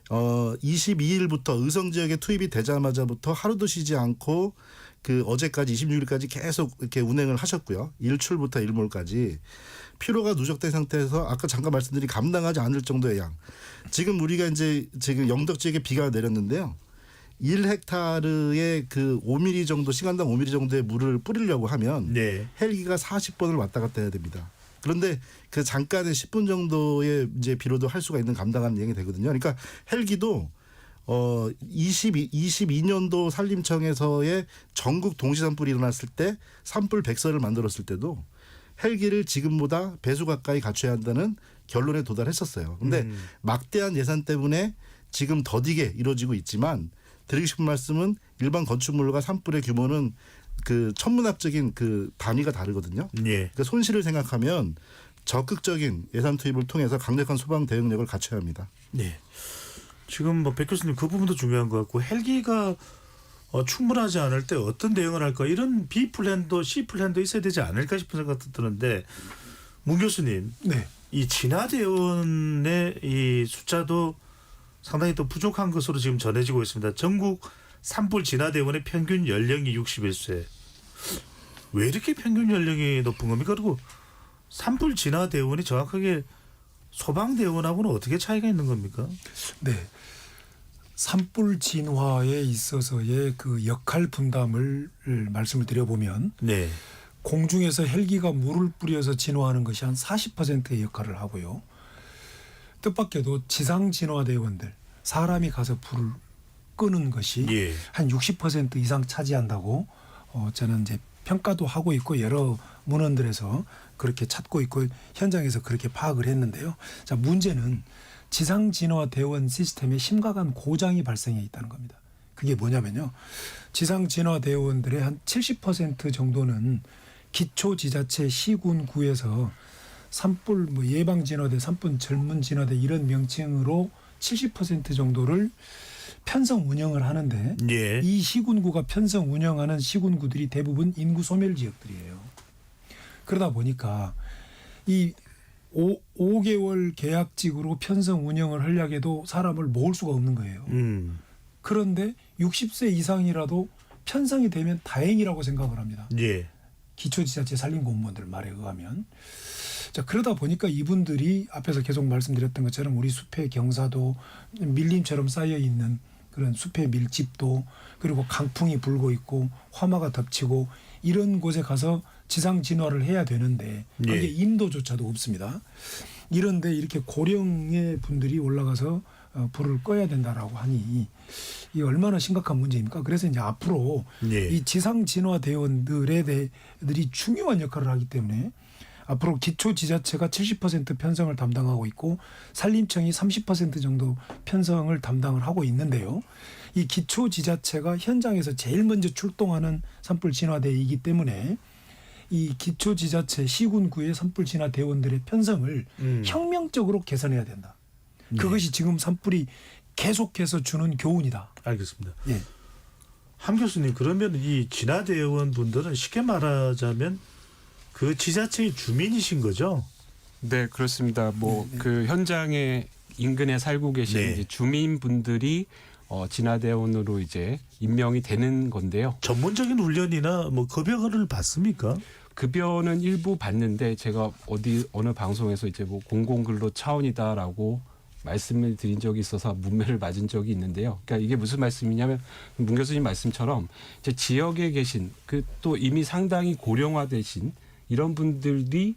22일부터 의성 지역에 투입이 되자마자부터 하루도 쉬지 않고 그 어제까지 26일까지 계속 이렇게 운행을 하셨고요. 일출부터 일몰까지 피로가 누적된 상태에서 아까 잠깐 말씀드린 감당하지 않을 정도의 양. 지금 우리가 이제 지금 영덕 지역에 비가 내렸는데요. 1헥타르에 그 5mm 정도 시간당 5mm 정도의 물을 뿌리려고 하면 네. 헬기가 40번을 왔다 갔다 해야 됩니다. 그런데 그 잠깐의 10분 정도의 이제 비로도 할 수가 있는 감당하는 여행이 되거든요. 그러니까 헬기도 22년도 산림청에서의 전국 동시 산불이 일어났을 때 산불 백서를 만들었을 때도 헬기를 지금보다 배수 가까이 갖춰야 한다는 결론에 도달했었어요. 근데 막대한 예산 때문에 지금 더디게 이루어지고 있지만 드리고 싶은 말씀은 일반 건축물과 산불의 규모는 그 천문학적인 그 단위가 다르거든요. 예. 그러니까 손실을 생각하면 적극적인 예산 투입을 통해서 강력한 소방 대응력을 갖춰야 합니다. 네. 지금 뭐 백 교수님 그 부분도 중요한 것 같고 헬기가 충분하지 않을 때 어떤 대응을 할까 이런 B 플랜도 C 플랜도 있어야 되지 않을까 싶은 생각도 드는데 문 교수님 네. 이 진화대원의 이 숫자도 상당히 또 부족한 것으로 지금 전해지고 있습니다. 전국 산불 진화대원의 평균 연령이 61세. 왜 이렇게 평균 연령이 높은 겁니까? 그리고 산불 진화대원이 정확하게 소방대원하고는 어떻게 차이가 있는 겁니까? 네. 산불 진화에 있어서의 그 역할 분담을 말씀을 드려보면 네. 공중에서 헬기가 물을 뿌려서 진화하는 것이 한 40%의 역할을 하고요. 뜻밖에도 지상 진화대원들 사람이 가서 불을 끄는 것이 예. 한 60% 이상 차지한다고 저는 이제 평가도 하고 있고 여러 문헌들에서 그렇게 찾고 있고 현장에서 그렇게 파악을 했는데요. 자, 문제는 지상 진화 대원 시스템에 심각한 고장이 발생해 있다는 겁니다. 그게 뭐냐면요. 지상 진화 대원들의 한 70% 정도는 기초 지자체 시군구에서 산불 뭐 예방 진화대, 산불 전문 진화대 이런 명칭으로 70% 정도를 편성 운영을 하는데 예. 이 시군구가 편성 운영하는 시군구들이 대부분 인구 소멸 지역들이에요. 그러다 보니까 이 5개월 계약직으로 편성 운영을 하려고 해도 사람을 모을 수가 없는 거예요. 그런데 60세 이상이라도 편성이 되면 다행이라고 생각을 합니다. 예. 기초지자체 산림공무원들 말에 의하면. 자, 그러다 보니까 이분들이 앞에서 계속 말씀드렸던 것처럼 우리 숲의 경사도 밀림처럼 쌓여 있는 그런 숲의 밀집도 그리고 강풍이 불고 있고 화마가 덮치고 이런 곳에 가서 지상 진화를 해야 되는데 그게 예. 인도조차도 없습니다. 이런데 이렇게 고령의 분들이 올라가서 불을 꺼야 된다라고 하니 이 얼마나 심각한 문제입니까? 그래서 이제 앞으로 예. 이 지상 진화 대원들이 중요한 역할을 하기 때문에 앞으로 기초 지자체가 70% 편성을 담당하고 있고 산림청이 30% 정도 편성을 담당을 하고 있는데요. 이 기초 지자체가 현장에서 제일 먼저 출동하는 산불 진화대이기 때문에 이 기초 지자체 시군구의 산불 진화 대원들의 편성을 혁명적으로 개선해야 된다. 그것이 지금 산불이 계속해서 주는 교훈이다. 알겠습니다. 예. 함 교수님 그러면 이 진화대원 분들은 쉽게 말하자면 그 지자체의 주민이신 거죠? 네, 그렇습니다. 뭐 그 현장에 인근에 살고 계신 네. 이제 주민분들이 진화대원으로 이제 임명이 되는 건데요. 전문적인 훈련이나 뭐 급여를 받습니까? 급여는 일부 받는데 제가 어느 방송에서 이제 뭐 공공근로 차원이다라고 말씀을 드린 적이 있어서 문매를 맞은 적이 있는데요. 그러니까 이게 무슨 말씀이냐면 문 교수님 말씀처럼 이제 지역에 계신 그 또 이미 상당히 고령화되신 이런 분들이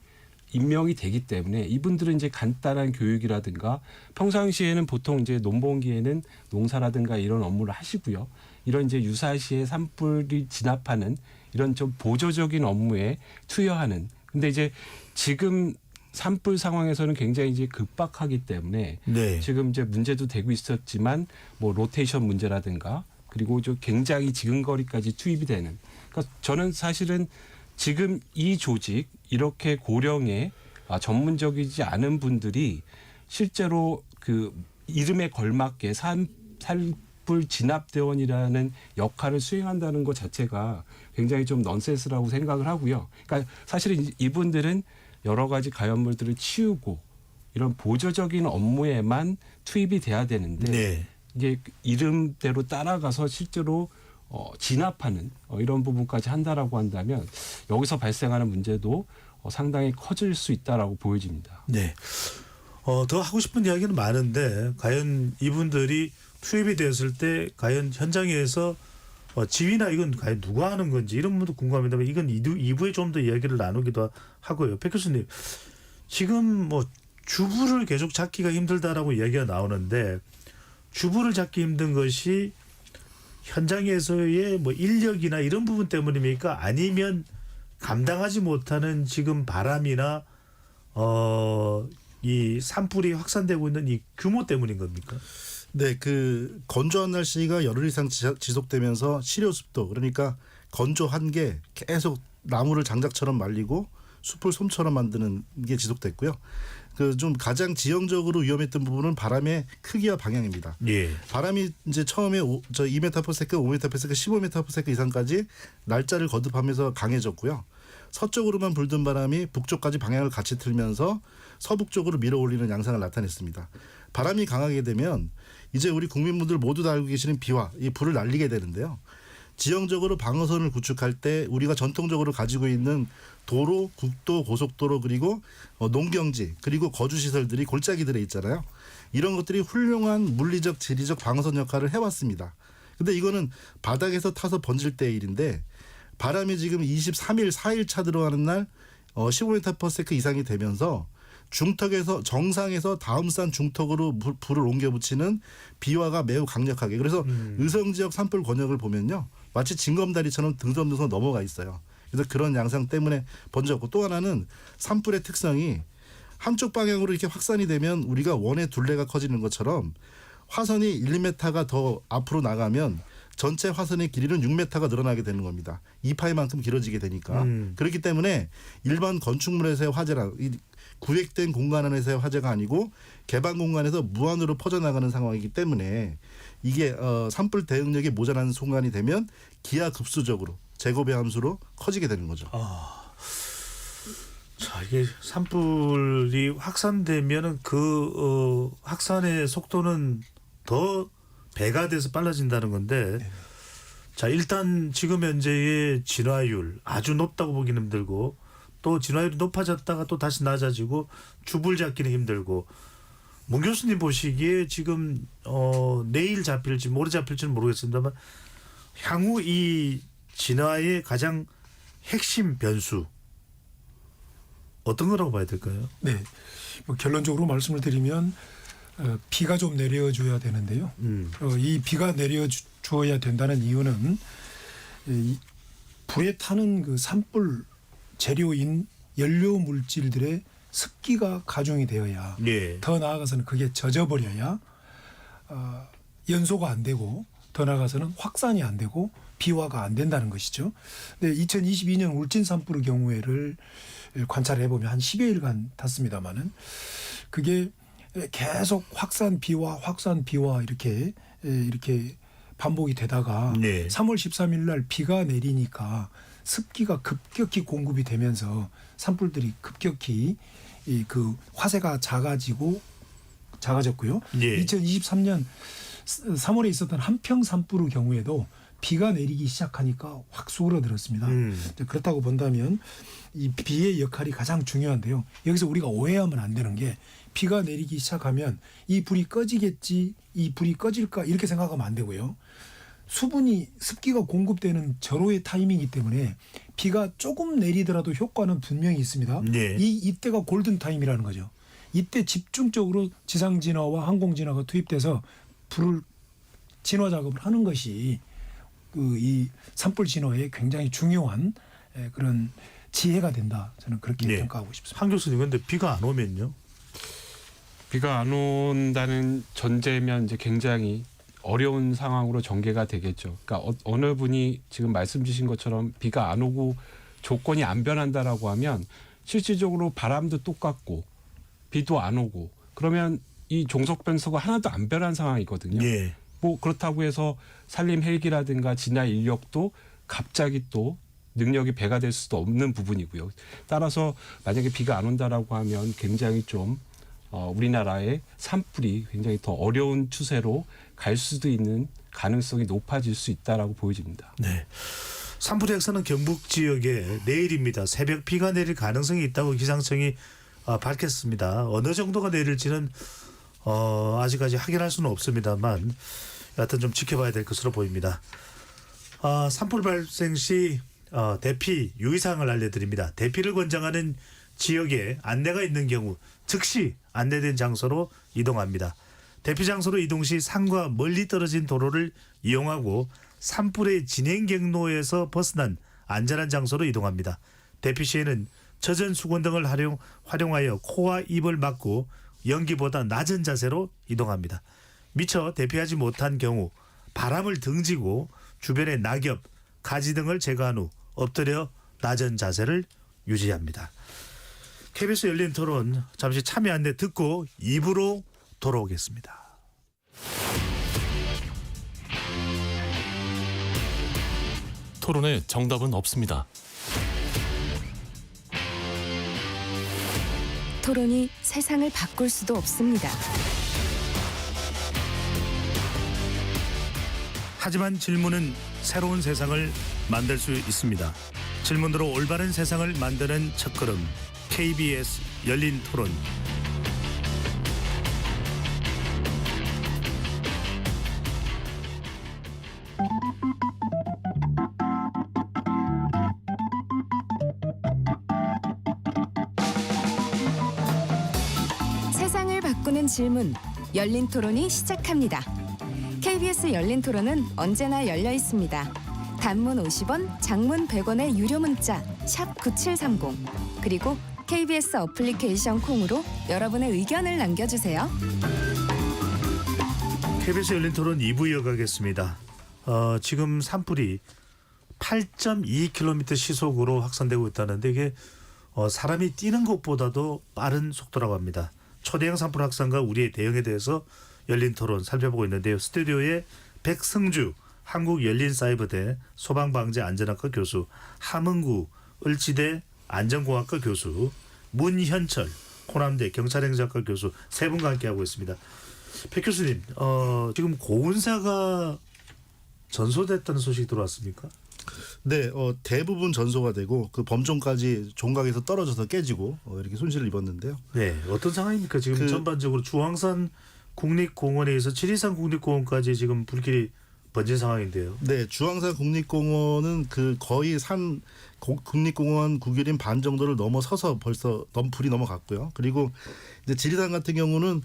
임명이 되기 때문에 이분들은 이제 간단한 교육이라든가 평상시에는 보통 이제 농번기에는 농사라든가 이런 업무를 하시고요. 이런 이제 유사시에 산불이 진압하는 이런 좀 보조적인 업무에 투여하는. 근데 이제 지금 산불 상황에서는 굉장히 이제 급박하기 때문에 네. 지금 이제 문제도 되고 있었지만 뭐 로테이션 문제라든가 그리고 좀 굉장히 지근거리까지 투입이 되는. 그러니까 저는 사실은 지금 이 조직 이렇게 고령의 전문적이지 않은 분들이 실제로 그 이름에 걸맞게 산불 진압대원이라는 역할을 수행한다는 것 자체가 굉장히 좀 넌센스라고 생각을 하고요. 그러니까 사실은 이분들은 여러 가지 가연물들을 치우고 이런 보조적인 업무에만 투입이 돼야 되는데 네. 이게 이름대로 따라가서 실제로 진압하는 이런 부분까지 한다라고 한다면 여기서 발생하는 문제도 상당히 커질 수 있다라고 보여집니다. 네. 더 하고 싶은 이야기는 많은데 과연 이분들이 투입이 되었을 때 과연 현장에서 지휘나 이건 과연 누가 하는 건지 이런 부분도 궁금합니다만 이건 2부에 좀 더 이야기를 나누기도 하고요. 백 교수님 지금 뭐 주부를 계속 잡기가 힘들다라고 이야기가 나오는데 주부를 잡기 힘든 것이 현장에서의 뭐 인력이나 이런 부분 때문입니까? 아니면 감당하지 못하는 지금 바람이나 이 산불이 확산되고 있는 이 규모 때문인 겁니까? 네, 그 건조한 날씨가 열흘 이상 지속되면서 시료 습도 그러니까 건조한 게 계속 나무를 장작처럼 말리고 숲을 솜처럼 만드는 게 지속됐고요. 그 좀 가장 지형적으로 위험했던 부분은 바람의 크기와 방향입니다. 예. 바람이 이제 처음에 2m/s, 5m/s, 15m/s 이상까지 날짜를 거듭하면서 강해졌고요. 서쪽으로만 불던 바람이 북쪽까지 방향을 같이 틀면서 서북쪽으로 밀어올리는 양상을 나타냈습니다. 바람이 강하게 되면 이제 우리 국민분들 모두 다 알고 계시는 비와 이 불을 날리게 되는데요. 지형적으로 방어선을 구축할 때 우리가 전통적으로 가지고 있는 도로, 국도, 고속도로 그리고 농경지 그리고 거주시설들이 골짜기들에 있잖아요. 이런 것들이 훌륭한 물리적, 지리적 방어선 역할을 해왔습니다. 근데 이거는 바닥에서 타서 번질 때의 일인데 바람이 지금 23일, 4일차 들어가는 날 15m/s 이상이 되면서 중턱에서 정상에서 다음 산 중턱으로 불을 옮겨 붙이는 비화가 매우 강력하게 그래서 의성 지역 산불 권역을 보면요. 마치 징검다리처럼 등섬등섬 넘어가 있어요. 그래서 그런 양상 때문에 번졌고 또 하나는 산불의 특성이 한쪽 방향으로 이렇게 확산이 되면 우리가 원의 둘레가 커지는 것처럼 화선이 1m가 더 앞으로 나가면 전체 화선의 길이는 6m가 늘어나게 되는 겁니다. 2파이만큼 길어지게 되니까. 그렇기 때문에 일반 건축물에서의 화재랑 구획된 공간 안에서의 화재가 아니고 개방 공간에서 무한으로 퍼져나가는 상황이기 때문에 이게 산불 대응력이 모자라는 순간이 되면 기하급수적으로 재고배 함수로 커지게 되는 거죠. 자, 이게 산불이 확산되면은 그 확산의 속도는 더 배가 돼서 빨라진다는 건데, 자 일단 지금 현재의 진화율 아주 높다고 보기는 힘들고 또 진화율이 높아졌다가 또 다시 낮아지고 주불 잡기는 힘들고 문 교수님 보시기에 지금 내일 잡힐지 모레 잡힐지는 모르겠습니다만 향후 이 진화의 가장 핵심 변수 어떤 거라고 봐야 될까요? 네, 뭐 결론적으로 말씀을 드리면 비가 좀 내려줘야 되는데요. 이 비가 내려줘야 된다는 이유는 이 불에 타는 그 산불 재료인 연료 물질들의 습기가 가중이 되어야 예. 더 나아가서는 그게 젖어버려야 연소가 안 되고 더 나아가서는 확산이 안 되고 비화가 안 된다는 것이죠. 네, 2022년 울진 산불의 경우에를 관찰해 보면 한 10여일간 탔습니다마는 그게 계속 확산 비화 이렇게 반복이 되다가 네. 3월 13일 날 비가 내리니까 습기가 급격히 공급이 되면서 산불들이 급격히 그 화세가 작아졌고요. 예. 2023년 3월에 있었던 한평 산불의 경우에도 비가 내리기 시작하니까 확 수그러들었습니다. 그렇다고 본다면 이 비의 역할이 가장 중요한데요. 여기서 우리가 오해하면 안 되는 게 비가 내리기 시작하면 이 불이 꺼지겠지, 이 불이 꺼질까 이렇게 생각하면 안 되고요. 습기가 공급되는 절호의 타이밍이기 때문에 비가 조금 내리더라도 효과는 분명히 있습니다. 네. 이때가 골든 타임이라는 거죠. 이때 집중적으로 지상 진화와 항공 진화가 투입돼서 불을 진화 작업을 하는 것이 이 산불 진화에 굉장히 중요한 그런 지혜가 된다. 저는 그렇게 네. 평가하고 싶습니다. 한 교수님, 근데 비가 안 오면요? 비가 안 온다는 전제면 이제 굉장히 어려운 상황으로 전개가 되겠죠. 그러니까 어느 분이 지금 말씀 주신 것처럼 비가 안 오고 조건이 안 변한다라고 하면 실질적으로 바람도 똑같고 비도 안 오고 그러면 이 종속 변수가 하나도 안 변한 상황이거든요. 예. 뭐 그렇다고 해서 산림 헬기라든가 진화 인력도 갑자기 또 능력이 배가 될 수도 없는 부분이고요. 따라서 만약에 비가 안 온다라고 하면 굉장히 좀 우리나라의 산불이 굉장히 더 어려운 추세로 갈 수도 있는 가능성이 높아질 수 있다라고 보여집니다. 네. 산불의 역사는 경북 지역에 내일입니다. 새벽 비가 내릴 가능성이 있다고 기상청이 밝혔습니다. 어느 정도가 내릴지는 아직까지 확인할 수는 없습니다만 여하튼 좀 지켜봐야 될 것으로 보입니다. 산불 발생 시 대피 유의사항을 알려드립니다. 대피를 권장하는 지역에 안내가 있는 경우 즉시 안내된 장소로 이동합니다. 대피 장소로 이동 시 산과 멀리 떨어진 도로를 이용하고 산불의 진행 경로에서 벗어난 안전한 장소로 이동합니다. 대피 시에는 젖은 수건 등을 활용하여 코와 입을 막고 연기보다 낮은 자세로 이동합니다. 미처 대피하지 못한 경우 바람을 등지고 주변의 낙엽, 가지 등을 제거한 후 엎드려 낮은 자세를 유지합니다. KBS 열린 토론 잠시 참여 안내 듣고 2부로 돌아오겠습니다. 토론에 정답은 없습니다. 토론이 세상을 바꿀 수도 없습니다. 하지만 질문은 새로운 세상을 만들 수 있습니다. 질문으로 올바른 세상을 만드는 첫걸음 KBS 열린 토론. 세상을 바꾸는 질문, 열린 토론이 시작합니다. KBS 열린 토론은 언제나 열려 있습니다. 단문 50원, 장문 100원의 유료 문자 샵 9730 그리고 KBS 어플리케이션 콩으로 여러분의 의견을 남겨주세요. KBS 열린 토론 2부 이어가겠습니다. 지금 산불이 8.2km 시속으로 확산되고 있다는데 이게 사람이 뛰는 것보다도 빠른 속도라고 합니다. 초대형 산불 확산과 우리의 대응에 대해서 열린 토론 살펴보고 있는데요. 스튜디오에 백승주 한국열린사이버대 소방방재안전학과 교수, 함흥구 을지대 안전공학과 교수, 문현철 호남대 경찰행정학과 교수 세 분과 함께하고 있습니다. 백 교수님, 지금 고운사가 전소됐다는 소식이 들어왔습니까? 네, 대부분 전소가 되고 그 범종까지 종각에서 떨어져서 깨지고 이렇게 손실을 입었는데요. 네, 어떤 상황입니까? 지금 전반적으로 주황산 국립공원에 의해서 지리산 국립공원까지 지금 불길이 번진 상황인데요. 네, 주황산 국립공원은 그 거의 국립공원 국유림 반 정도를 넘어서서 벌써 불이 넘어갔고요. 그리고 이제 지리산 같은 경우는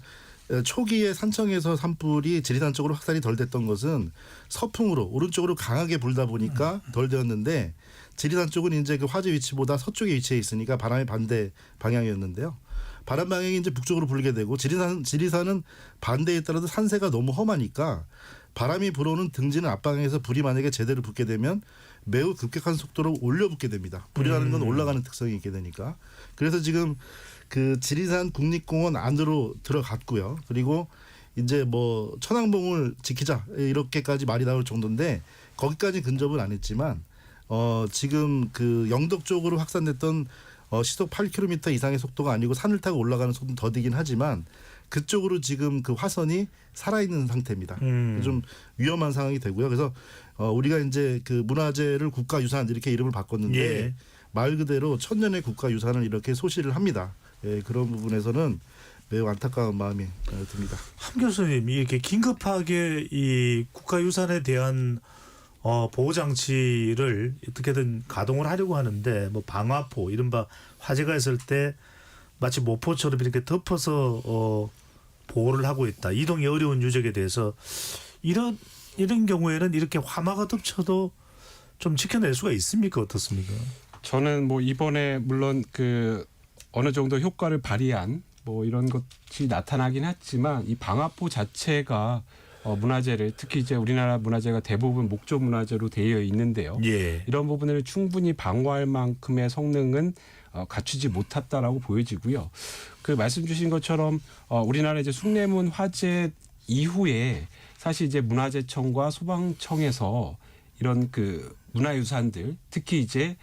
초기에 산청에서 산불이 지리산 쪽으로 확산이 덜 됐던 것은 서풍으로 오른쪽으로 강하게 불다 보니까 덜 되었는데 지리산 쪽은 이제 그 화재 위치보다 서쪽에 위치해 있으니까 바람의 반대 방향이었는데요. 바람 방향이 이제 북쪽으로 불게 되고 지리산은 반대에 따라서 산세가 너무 험하니까 바람이 불어오는 등지는 앞방향에서 불이 만약에 제대로 붙게 되면 매우 급격한 속도로 올려붙게 됩니다. 불이라는 건 올라가는 특성이 있게 되니까. 그래서 지금 그 지리산 국립공원 안으로 들어갔고요. 그리고 이제 뭐 천왕봉을 지키자 이렇게까지 말이 나올 정도인데 거기까지 근접은 안 했지만 지금 그 영덕 쪽으로 확산됐던 시속 8km 이상의 속도가 아니고 산을 타고 올라가는 속도는 더디긴 하지만 그쪽으로 지금 그 화선이 살아있는 상태입니다. 좀 위험한 상황이 되고요. 그래서 우리가 이제 그 문화재를 국가유산 이렇게 이름을 바꿨는데 예. 말 그대로 천년의 국가유산을 이렇게 소실을 합니다. 예, 그런 부분에서는 매우 안타까운 마음이 듭니다. 함 교수님, 이렇게 긴급하게 이 국가유산에 대한 보호 장치를 어떻게든 가동을 하려고 하는데 뭐 방화포 이른바 화재가 있을 때 마치 모포처럼 이렇게 덮어서 보호를 하고 있다. 이동이 어려운 유적에 대해서 이런 경우에는 이렇게 화마가 덮쳐도 좀 지켜낼 수가 있습니까? 어떻습니까? 저는 뭐 이번에 물론 그 어느 정도 효과를 발휘한 뭐 이런 것이 나타나긴 했지만 이 방화포 자체가 문화재를 특히 이제 우리나라 문화재가 대부분 목조 문화재로 되어 있는데요. 예. 이런 부분을 충분히 방어할 만큼의 성능은 갖추지 못했다라고 보여지고요. 그 말씀 주신 것처럼 우리나라 이제 숭례문 화재 이후에 사실 이제 문화재청과 소방청에서 이런 그 문화유산들 특히 이제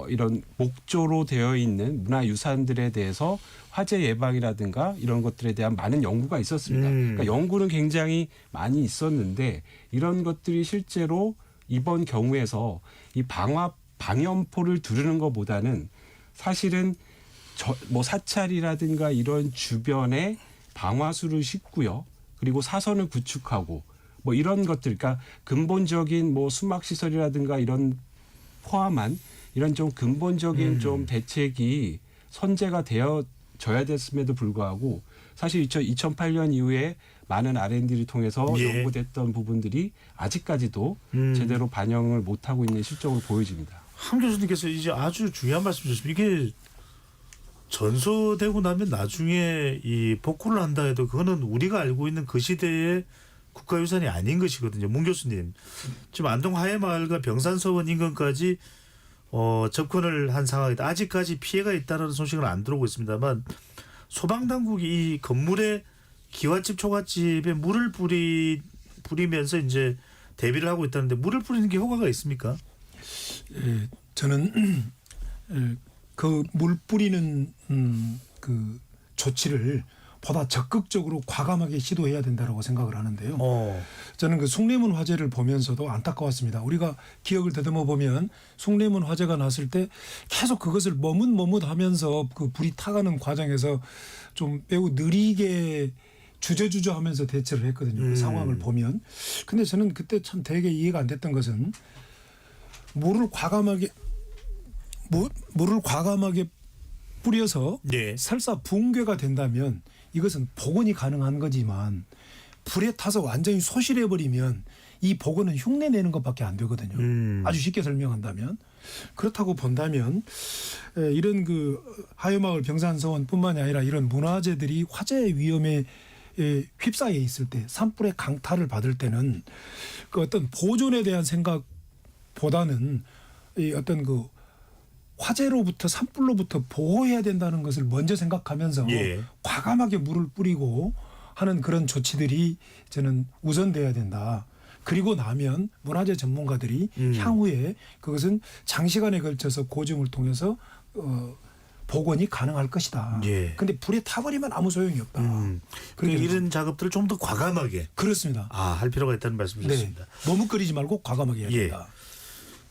이런 목조로 되어 있는 문화유산들에 대해서 화재 예방이라든가 이런 것들에 대한 많은 연구가 있었습니다. 그러니까 연구는 굉장히 많이 있었는데 이런 것들이 실제로 이번 경우에서 이 방염포를 두르는 것보다는 사실은 뭐 사찰이라든가 이런 주변에 방화수를 싣고요. 그리고 사선을 구축하고 뭐 이런 것들, 그러니까 근본적인 뭐 수막 시설이라든가 이런 포함한 이런 좀 근본적인 좀 대책이 선제가 되어져야 됐음에도 불구하고 사실 2008년 이후에 많은 R&D를 통해서 예. 연구됐던 부분들이 아직까지도 제대로 반영을 못하고 있는 실정으로 보여집니다. 함 교수님께서 이제 아주 중요한 말씀 주셨습니다. 이게 전소되고 나면 나중에 이 복구를 한다 해도 그거는 우리가 알고 있는 그 시대의 국가유산이 아닌 것이거든요. 문 교수님, 지금 안동 하회마을과 병산서원 인근까지 접근을 한 상황이다. 아직까지 피해가 있다는 소식은 안 들어오고 있습니다만 소방 당국이 이 건물에 기와집 초가집에 물을 뿌리면서 이제 대비를 하고 있다는데 물을 뿌리는 게 효과가 있습니까? 예, 저는 그 물 뿌리는 그 조치를 보다 적극적으로 과감하게 시도해야 된다고 생각을 하는데요. 저는 그 숭례문 화재를 보면서도 안타까웠습니다. 우리가 기억을 되듬어 보면 숭례문 화재가 났을 때 계속 그것을 머뭇머뭇하면서 그 불이 타가는 과정에서 좀 매우 느리게 주저주저하면서 대처를 했거든요. 그 상황을 보면. 근데 저는 그때 참 되게 이해가 안 됐던 것은 물을 과감하게 뿌려서 예. 설사 붕괴가 된다면 이것은 복원이 가능한 거지만 불에 타서 완전히 소실해 버리면 이 복원은 흉내 내는 것밖에 안 되거든요. 아주 쉽게 설명한다면. 그렇다고 본다면 이런 그 하회마을 병산서원뿐만이 아니라 이런 문화재들이 화재 위험에 휩싸여 있을 때 산불의 강타를 받을 때는 그 어떤 보존에 대한 생각보다는 이 어떤 그 화재로부터 산불로부터 보호해야 된다는 것을 먼저 생각하면서 예. 과감하게 물을 뿌리고 하는 그런 조치들이 저는 우선돼야 된다. 그리고 나면 문화재 전문가들이 향후에 그것은 장시간에 걸쳐서 고증을 통해서 복원이 가능할 것이다. 그런데 예. 불에 타버리면 아무 소용이 없다. 그러니까 이런 작업들을 좀 더 과감하게 그렇습니다. 할 필요가 있다는 말씀이셨습니다. 네. 머뭇거리지 말고 과감하게 해야 된다.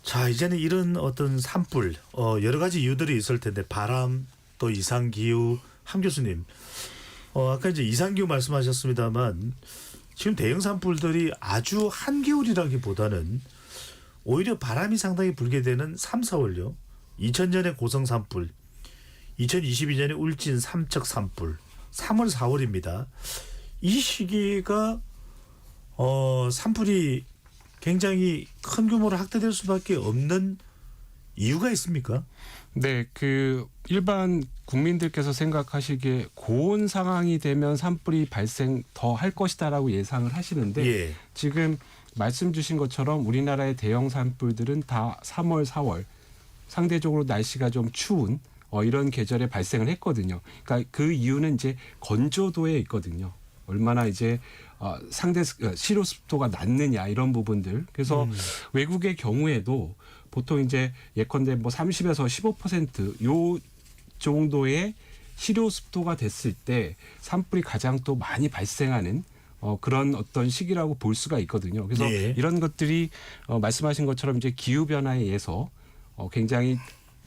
자, 이제는 이런 어떤 산불 여러 가지 이유들이 있을 텐데 바람 또 이상기후 한 교수님 아까 이제 이상기후 말씀하셨습니다만 지금 대형 산불들이 아주 한겨울이라기보다는 오히려 바람이 상당히 불게 되는 3, 4월요. 2000년의 고성 산불, 2022년에 울진 삼척 산불, 3월, 4월입니다. 이 시기가 산불이 굉장히 큰 규모로 확대될 수밖에 없는 이유가 있습니까? 네, 그 일반 국민들께서 생각하시기에 고온 상황이 되면 산불이 발생 더 할 것이다라고 예상을 하시는데 예. 지금 말씀 주신 것처럼 우리나라의 대형 산불들은 다 3월, 4월 상대적으로 날씨가 좀 추운 이런 계절에 발생을 했거든요. 그러니까 그 이유는 이제 건조도에 있거든요. 얼마나 이제 상대 실효 습도가 낮느냐 이런 부분들. 그래서 외국의 경우에도 보통 이제 예컨대 뭐 30에서 15% 요 정도의 실효 습도가 됐을 때 산불이 가장 또 많이 발생하는 그런 어떤 시기라고 볼 수가 있거든요. 그래서 네. 이런 것들이 말씀하신 것처럼 이제 기후 변화에 의해서 굉장히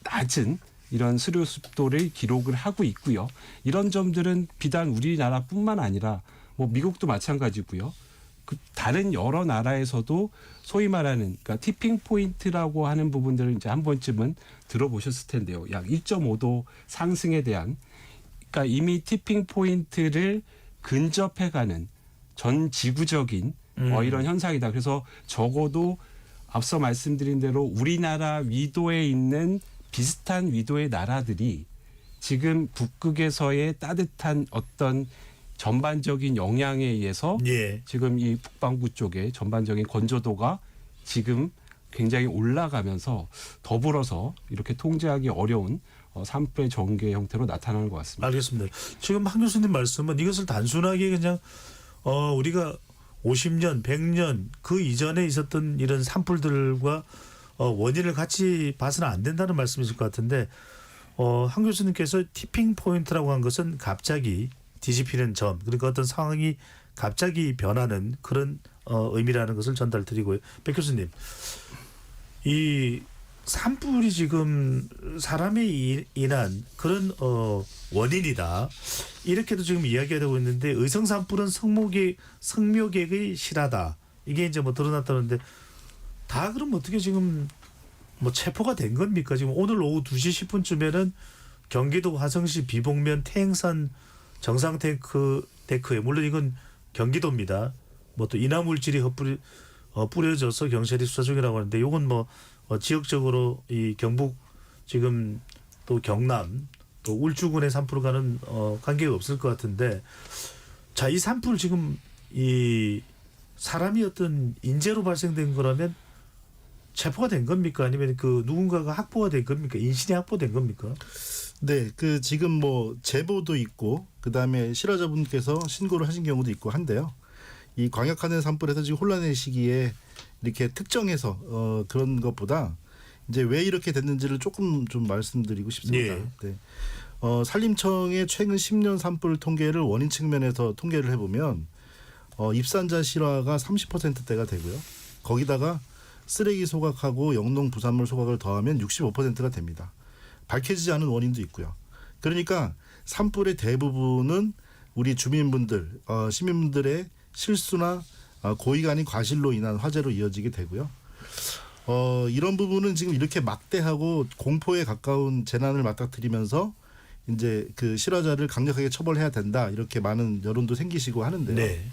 낮은 이런 수료 습도를 기록을 하고 있고요. 이런 점들은 비단 우리나라뿐만 아니라 뭐 미국도 마찬가지고요. 그 다른 여러 나라에서도 소위 말하는 그러니까 티핑 포인트라고 하는 부분들을 이제 한 번쯤은 들어보셨을 텐데요. 약 1.5도 상승에 대한 그러니까 이미 티핑 포인트를 근접해가는 전 지구적인 이런 현상이다. 그래서 적어도 앞서 말씀드린 대로 우리나라 위도에 있는 비슷한 위도의 나라들이 지금 북극에서의 따뜻한 어떤 전반적인 영향에 의해서 예. 지금 이 북반구 쪽에 전반적인 건조도가 지금 굉장히 올라가면서 더불어서 이렇게 통제하기 어려운 산불의 전개 형태로 나타나는 것 같습니다. 알겠습니다. 지금 한 교수님 말씀은 이것을 단순하게 그냥 우리가 50년, 100년 그 이전에 있었던 이런 산불들과 원인을 같이 봐서는 안 된다는 말씀이실 것 같은데 한 교수님께서 티핑 포인트라고 한 것은 갑자기 뒤집히는 점, 그러니까 어떤 상황이 갑자기 변하는 그런 의미라는 것을 전달드리고요. 백 교수님, 이 산불이 지금 사람이 인한 그런 원인이다. 이렇게도 지금 이야기가 되고 있는데 의성 산불은 성묘객의 실화다. 이게 이제 뭐 드러났다는데 다 그럼 어떻게 지금 뭐 체포가 된 겁니까? 지금 오늘 오후 2시 10분쯤에는 경기도 화성시 비봉면 태행산 정상 데크에 물론 이건 경기도입니다. 뭐 또 인화물질이 뿌려져서 경찰이 수사 중이라고 하는데 이건 뭐 지역적으로 이 경북 지금 또 경남 또 울주군의 산불과는 관계가 없을 것 같은데 자, 이 산불 지금 이 사람이 어떤 인재로 발생된 거라면 체포가 된 겁니까? 아니면 그 누군가가 확보가 된 겁니까? 인신이 확보된 겁니까? 네, 그 지금 뭐 제보도 있고 그다음에 실화자분께서 신고를 하신 경우도 있고 한데요. 이 광역화된 산불에서 지금 혼란의 시기에 이렇게 특정해서 그런 것보다 이제 왜 이렇게 됐는지를 조금 좀 말씀드리고 싶습니다. 예. 네. 산림청의 최근 10년 산불 통계를 원인 측면에서 통계를 해보면 입산자 실화가 30%대가 되고요. 거기다가 쓰레기 소각하고 영농 부산물 소각을 더하면 65%가 됩니다. 밝혀지지 않은 원인도 있고요. 그러니까 산불의 대부분은 우리 주민분들, 시민분들의 실수나 고의가 아닌 과실로 인한 화재로 이어지게 되고요. 이런 부분은 지금 이렇게 막대하고 공포에 가까운 재난을 맞닥뜨리면서 이제 그 실화자를 강력하게 처벌해야 된다 이렇게 많은 여론도 생기시고 하는데요. 네.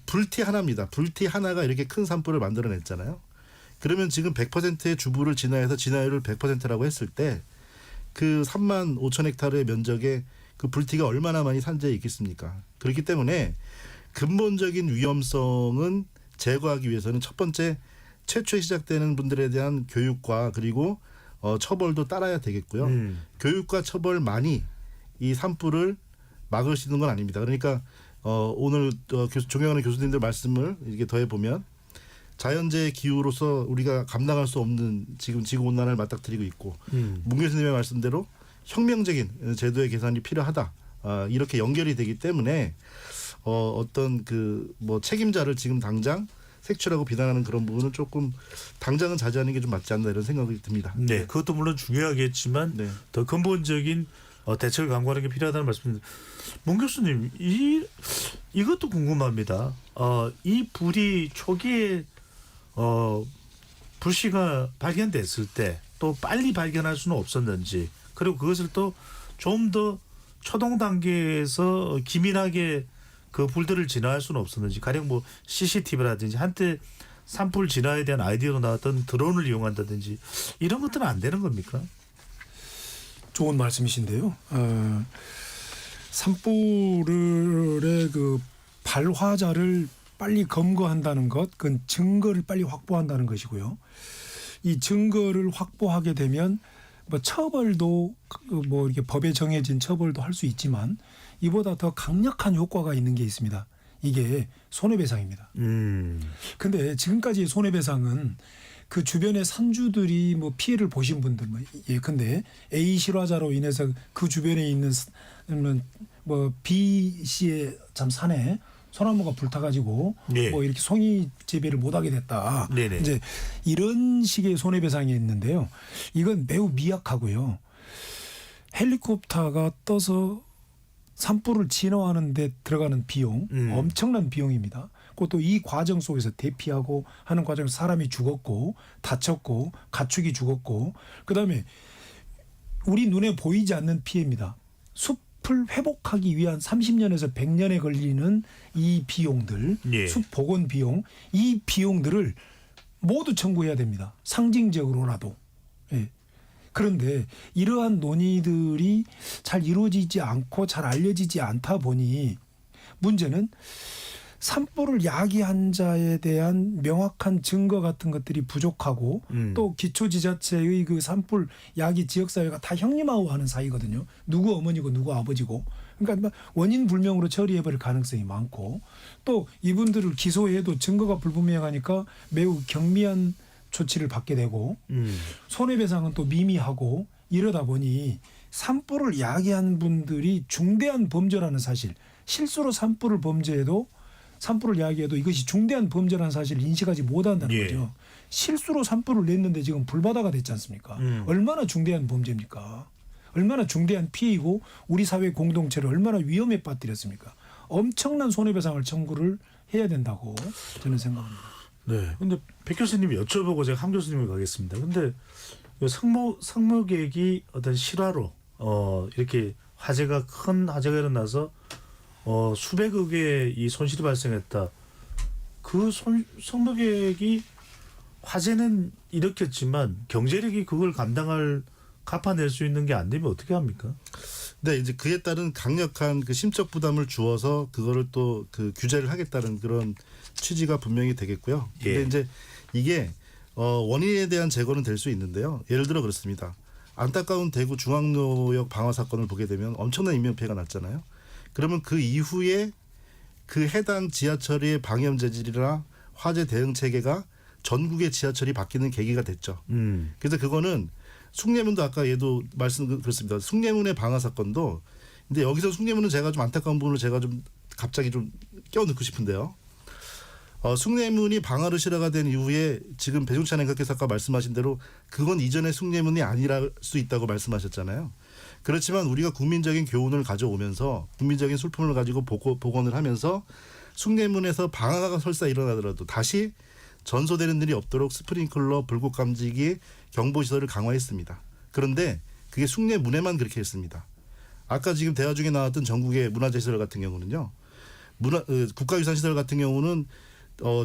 불티 하나입니다. 불티 하나가 이렇게 큰 산불을 만들어냈잖아요. 그러면 지금 100%의 주부를 진화해서 진화율을 100%라고 했을 때 그 3만 5천 헥타르의 면적에 그 불티가 얼마나 많이 산재해 있겠습니까? 그렇기 때문에 근본적인 위험성은 제거하기 위해서는 첫 번째 최초에 시작되는 분들에 대한 교육과 그리고 처벌도 따라야 되겠고요. 교육과 처벌만이 이 산불을 막을 수 있는 건 아닙니다. 그러니까 오늘 존경하는 교수님들 말씀을 이렇게 더해 보면 자연재해 기후로서 우리가 감당할 수 없는 지금 지구 온난화를 맞닥뜨리고 있고 문 교수님의 말씀대로 혁명적인 제도의 개선이 필요하다. 이렇게 연결이 되기 때문에 어떤 그 뭐 책임자를 지금 당장 색출하고 비난하는 그런 부분은 조금 당장은 자제하는 게 좀 맞지 않나 이런 생각이 듭니다. 네, 그것도 물론 중요하겠지만 네. 더 근본적인 대책을 강구하는 게 필요하다는 말씀입니다. 문 교수님, 이것도 궁금합니다. 이 불이 초기에 불씨가 발견됐을 때 또 빨리 발견할 수는 없었는지, 그리고 그것을 또 좀 더 초동 단계에서 기민하게 그 불들을 진화할 수는 없었는지, 가령 뭐 CCTV라든지 한때 산불 진화에 대한 아이디어도 나왔던 드론을 이용한다든지 이런 것들은 안 되는 겁니까? 좋은 말씀이신데요. 산불의 그 발화자를 빨리 검거한다는 것, 그건 증거를 빨리 확보한다는 것이고요. 이 증거를 확보하게 되면 뭐 처벌도 뭐 이렇게 법에 정해진 처벌도 할 수 있지만 이보다 더 강력한 효과가 있는 게 있습니다. 이게 손해배상입니다. 근데 지금까지 손해배상은 그 주변의 산주들이 뭐 피해를 보신 분들 뭐 예컨대 A 실화자로 인해서 그 주변에 있는 뭐 B 씨의 참 산에 소나무가 불타가지고 네. 뭐 이렇게 송이 재배를 못하게 됐다. 네네. 이제 이런 식의 손해배상이 있는데요. 이건 매우 미약하고요. 헬리콥터가 떠서 산불을 진화하는 데 들어가는 비용 엄청난 비용입니다. 그것도 이 과정 속에서 대피하고 하는 과정에서 사람이 죽었고 다쳤고 가축이 죽었고 그다음에 우리 눈에 보이지 않는 피해입니다. 숲을 회복하기 위한 30년에서 100년에 걸리는 이 비용들, 예. 숲 복원 비용, 이 비용들을 모두 청구해야 됩니다. 상징적으로라도. 예. 그런데 이러한 논의들이 잘 이루어지지 않고 잘 알려지지 않다 보니 문제는 산불을 야기한 자에 대한 명확한 증거 같은 것들이 부족하고 또 기초지자체의 그 산불 야기 지역사회가 다 형님아우하는 사이거든요. 누구 어머니고 누구 아버지고. 그러니까 원인 불명으로 처리해버릴 가능성이 많고 또 이분들을 기소해도 증거가 불분명하니까 매우 경미한 조치를 받게 되고 손해배상은 또 미미하고 이러다 보니 산불을 야기한 분들이 중대한 범죄라는 사실, 실수로 산불을 범죄해도 산불을 야기해도 이것이 중대한 범죄라는 사실을 인식하지 못한다는 예. 거죠. 실수로 산불을 냈는데 지금 불바다가 됐지 않습니까? 얼마나 중대한 범죄입니까? 얼마나 중대한 피해이고 우리 사회 공동체를 얼마나 위험에 빠뜨렸습니까? 엄청난 손해배상을 청구를 해야 된다고 저는 생각합니다. 네. 근데 백 교수님이 여쭤보고 제가 함 교수님을 가겠습니다. 근데 성모객이 어떤 실화로 이렇게 큰 화재가 일어나서 수백억의 이 손실이 발생했다. 그 성모객이 화재는 일으켰지만 경제력이 그걸 갚아낼 수 있는 게 안 되면 어떻게 합니까? 네, 이제 그에 따른 강력한 그 심적 부담을 주어서 그거를 또 그 규제를 하겠다는 그런 취지가 분명히 되겠고요. 근데 예. 이제 이게 원인에 대한 제거는 될 수 있는데요. 예를 들어 그렇습니다. 안타까운 대구 중앙로역 방화 사건을 보게 되면 엄청난 인명피해가 났잖아요. 그러면 그 이후에 그 해당 지하철의 방염 재질이나 화재 대응 체계가 전국의 지하철이 바뀌는 계기가 됐죠. 그래서 그거는 숭례문도 아까 얘도 말씀드렸습니다. 숭례문의 방화 사건도 근데 여기서 숭례문은 제가 좀 안타까운 부분을 제가 좀 갑자기 좀 껴넣고 싶은데요. 숭례문이 방화로 실화가 된 이후에 지금 배종찬 행각께서 아까 말씀하신 대로 그건 이전의 숭례문이 아니랄 수 있다고 말씀하셨잖아요. 그렇지만 우리가 국민적인 교훈을 가져오면서 국민적인 술품을 가지고 복원을 하면서 숭례문에서 방화가 설사 일어나더라도 다시 전소되는 일이 없도록 스프링클러, 불꽃 감지기, 경보시설을 강화했습니다. 그런데 그게 숭례문에만 그렇게 했습니다. 아까 지금 대화 중에 나왔던 전국의 문화재시설 같은 경우는요. 국가유산시설 같은 경우는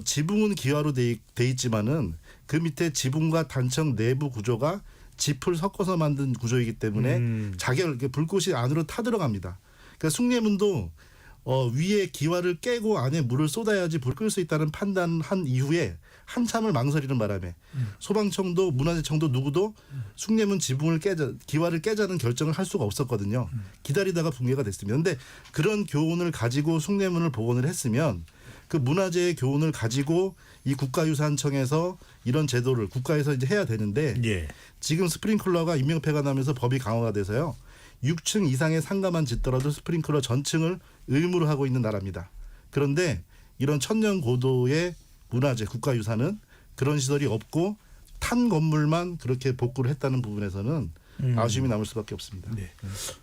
지붕은 기와로 돼 있지만은 그 밑에 지붕과 단청 내부 구조가 짚을 섞어서 만든 구조이기 때문에 불꽃이 안으로 타들어갑니다. 그러니까 숭례문도 위에 기와를 깨고 안에 물을 쏟아야지 불 끌 수 있다는 판단한 이후에 한참을 망설이는 바람에 소방청도 문화재청도 누구도 숭례문 지붕을 기와를 깨자는 결정을 할 수가 없었거든요. 기다리다가 붕괴가 됐습니다. 그런데 그런 교훈을 가지고 숭례문을 복원을 했으면 그 문화재의 교훈을 가지고 이 국가유산청에서 이런 제도를 국가에서 이제 해야 되는데 예. 지금 스프링클러가 인명피해가 나면서 법이 강화가 돼서요. 6층 이상의 상가만 짓더라도 스프링클러 전층을 의무로 하고 있는 나라입니다. 그런데 이런 천년 고도의 문화재 국가유산은 그런 시설이 없고 탄 건물만 그렇게 복구를 했다는 부분에서는 아쉬움이 남을 수밖에 없습니다. 네.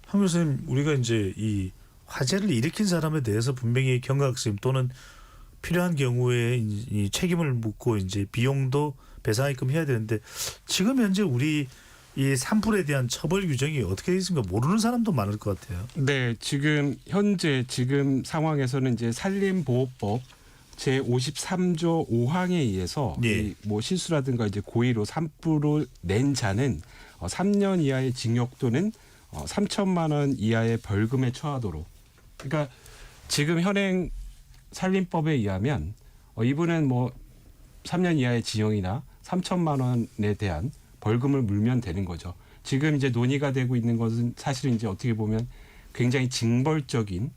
황 교수님, 우리가 이제 이 화재를 일으킨 사람에 대해서 분명히 경각심 또는 필요한 경우에 이 책임을 묻고 이제 비용도 배상하게끔 해야 되는데 지금 현재 우리 이 산불에 대한 처벌 규정이 어떻게 있습니까? 모르는 사람도 많을 것 같아요. 네, 지금 상황에서는 이제 산림보호법 제 53조 5항에 의해서 예. 뭐 실수라든가 이제 고의로 산불을 낸 자는 3년 이하의 징역 또는 3천만 원 이하의 벌금에 처하도록. 그러니까 지금 현행 산림법에 의하면 이분은 뭐 3년 이하의 징역이나 3천만 원에 대한 벌금을 물면 되는 거죠. 지금 이제 논의가 되고 있는 것은 사실은 이제 어떻게 보면 굉장히 징벌적인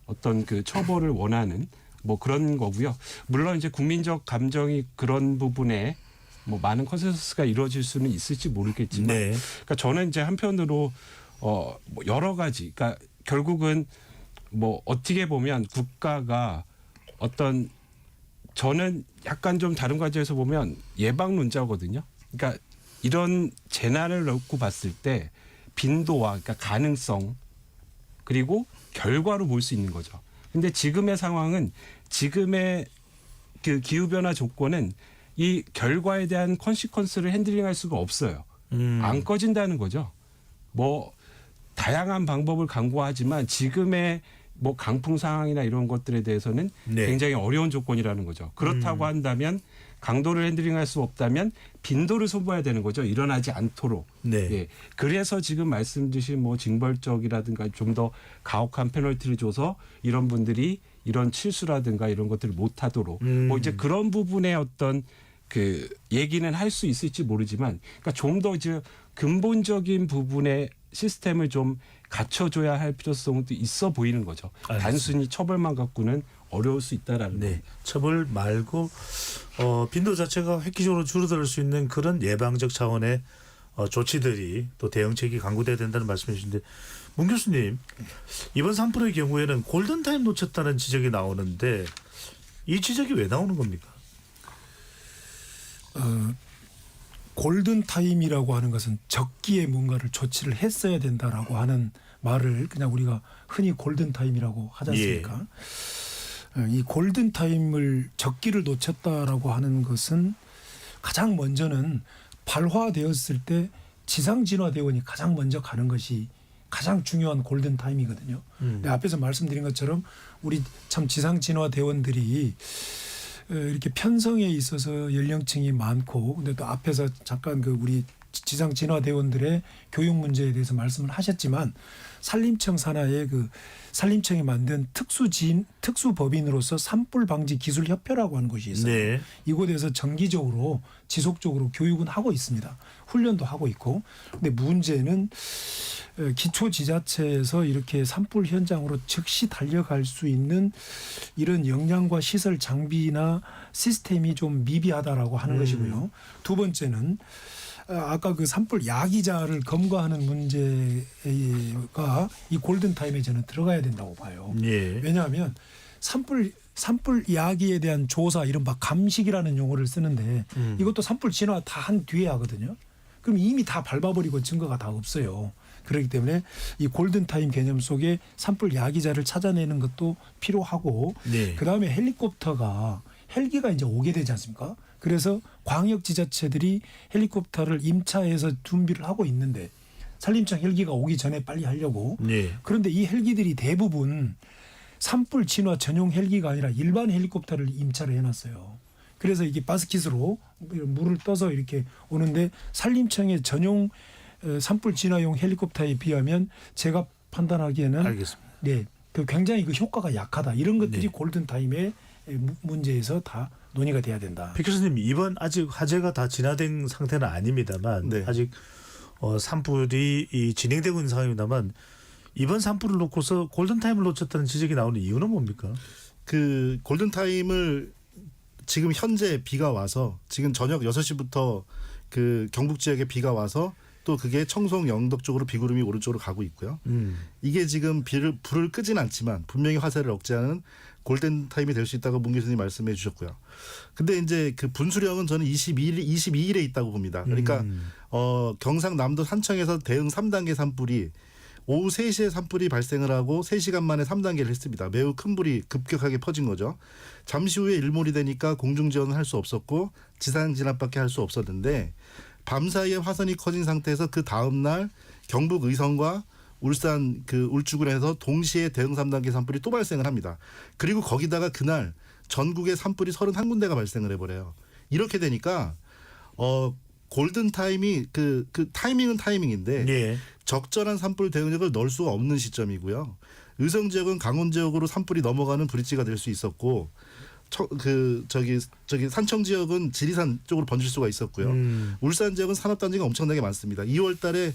어떤 그 처벌을 원하는 뭐 그런 거고요. 물론 이제 국민적 감정이 그런 부분에 뭐 많은 컨센서스가 이루어질 수는 있을지 모르겠지만, 네. 그러니까 저는 이제 한편으로 뭐 여러 가지, 그러니까 결국은 뭐 어떻게 보면 국가가 어떤 저는 약간 좀 다른 관점에서 보면 예방론자거든요. 그러니까 이런 재난을 놓고 봤을 때 빈도와 그러니까 가능성 그리고 결과로 볼 수 있는 거죠. 근데 지금의 상황은 지금의 그 기후변화 조건은 이 결과에 대한 컨시퀀스를 핸들링할 수가 없어요. 안 꺼진다는 거죠. 뭐 다양한 방법을 강구하지만 지금의 뭐 강풍 상황이나 이런 것들에 대해서는 네. 굉장히 어려운 조건이라는 거죠. 그렇다고 한다면 강도를 핸들링할 수 없다면 빈도를 소모해야 되는 거죠. 일어나지 않도록. 네. 예. 그래서 지금 말씀 주신 뭐 징벌적이라든가 좀 더 가혹한 페널티를 줘서 이런 분들이 이런 실수라든가 이런 것들을 못하도록 뭐 이제 그런 부분의 어떤 그 얘기는 할 수 있을지 모르지만, 그러니까 좀 더 이제 근본적인 부분의 시스템을 좀 갖춰줘야 할 필요성도 있어 보이는 거죠. 알겠습니다. 단순히 처벌만 갖고는 어려울 수 있다라는 네. 겁니다. 처벌 말고 빈도 자체가 획기적으로 줄어들 수 있는 그런 예방적 차원의 조치들이 또 대응책이 강구돼야 된다는 말씀이신데, 문 교수님, 이번 산불의 경우에는 골든타임 놓쳤다는 지적이 나오는데 이 지적이 왜 나오는 겁니까? 골든타임이라고 하는 것은 적기에 뭔가를 조치를 했어야 된다라고 하는 말을 그냥 우리가 흔히 골든타임이라고 하지 않습니까? 이 골든타임을 적기를 놓쳤다라고 하는 것은 가장 먼저는 발화되었을 때 지상진화대원이 가장 먼저 가는 것이 가장 중요한 골든타임이거든요. 근데 앞에서 말씀드린 것처럼 우리 참 지상진화대원들이 이렇게 편성에 있어서 연령층이 많고, 근데 또 앞에서 잠깐 그 우리 지상 진화 대원들의 교육 문제에 대해서 말씀을 하셨지만 산림청 산하의 그 산림청이 만든 특수법인으로서 산불 방지 기술 협회라고 하는 곳이 있어요. 네. 이곳에서 정기적으로 지속적으로 교육은 하고 있습니다. 훈련도 하고 있고. 근데 문제는 기초 지자체에서 이렇게 산불 현장으로 즉시 달려갈 수 있는 이런 역량과 시설 장비나 시스템이 좀 미비하다라고 하는 것이고요. 두 번째는 아까 그 산불 야기자를 검거하는 문제가 이 골든타임에 저는 들어가야 된다고 봐요. 예. 왜냐하면 산불 야기에 대한 조사, 이른바 감식이라는 용어를 쓰는데 이것도 산불 진화 다 한 뒤에 하거든요. 그럼 이미 다 밟아버리고 증거가 다 없어요. 그렇기 때문에 이 골든타임 개념 속에 산불 야기자를 찾아내는 것도 필요하고 네. 그다음에 헬기가 이제 오게 되지 않습니까? 그래서 광역지자체들이 헬리콥터를 임차해서 준비를 하고 있는데 산림청 헬기가 오기 전에 빨리 하려고. 네. 그런데 이 헬기들이 대부분 산불 진화 전용 헬기가 아니라 일반 헬리콥터를 임차를 해놨어요. 그래서 이게 바스킷으로 물을 떠서 이렇게 오는데 산림청의 전용 산불 진화용 헬리콥터에 비하면 제가 판단하기에는 알겠습니다. 네, 그 굉장히 그 효과가 약하다. 이런 것들이 네. 골든타임의 문제에서 다 논의가 돼야 된다. 백 교수님, 이번 아직 화재가 다 진화된 상태는 아닙니다만 네. 아직 산불이 진행되고 있는 상황입니다만 이번 산불을 놓고서 골든타임을 놓쳤다는 지적이 나오는 이유는 뭡니까? 그 골든타임을 지금 현재 비가 와서 지금 저녁 6시부터 그 경북 지역에 비가 와서 또 그게 청송 영덕 쪽으로 비구름이 오른쪽으로 가고 있고요. 이게 지금 불을 끄진 않지만 분명히 화재를 억제하는 골든타임이 될 수 있다고 문 교수님 말씀해 주셨고요. 근데 이제 그 분수령은 저는 22일에 있다고 봅니다. 그러니까 경상남도 산청에서 대응 3단계 산불이 오후 3시에 산불이 발생을 하고 3시간 만에 3단계를 했습니다. 매우 큰 불이 급격하게 퍼진 거죠. 잠시 후에 일몰이 되니까 공중지원을 할 수 없었고 지상 진압밖에 할 수 없었는데 밤사이에 화선이 커진 상태에서 그 다음 날 경북 의성과 울산 그 울주군에서 동시에 대응 3단계 산불이 또 발생을 합니다. 그리고 거기다가 그날 전국에 산불이 31군데가 발생을 해버려요. 이렇게 되니까 골든타임이 그 타이밍은 타이밍인데 예. 적절한 산불 대응력을 넣을 수가 없는 시점이고요. 의성 지역은 강원 지역으로 산불이 넘어가는 브릿지가 될 수 있었고 저기 산청 지역은 지리산 쪽으로 번질 수가 있었고요. 울산 지역은 산업단지가 엄청나게 많습니다. 2월달에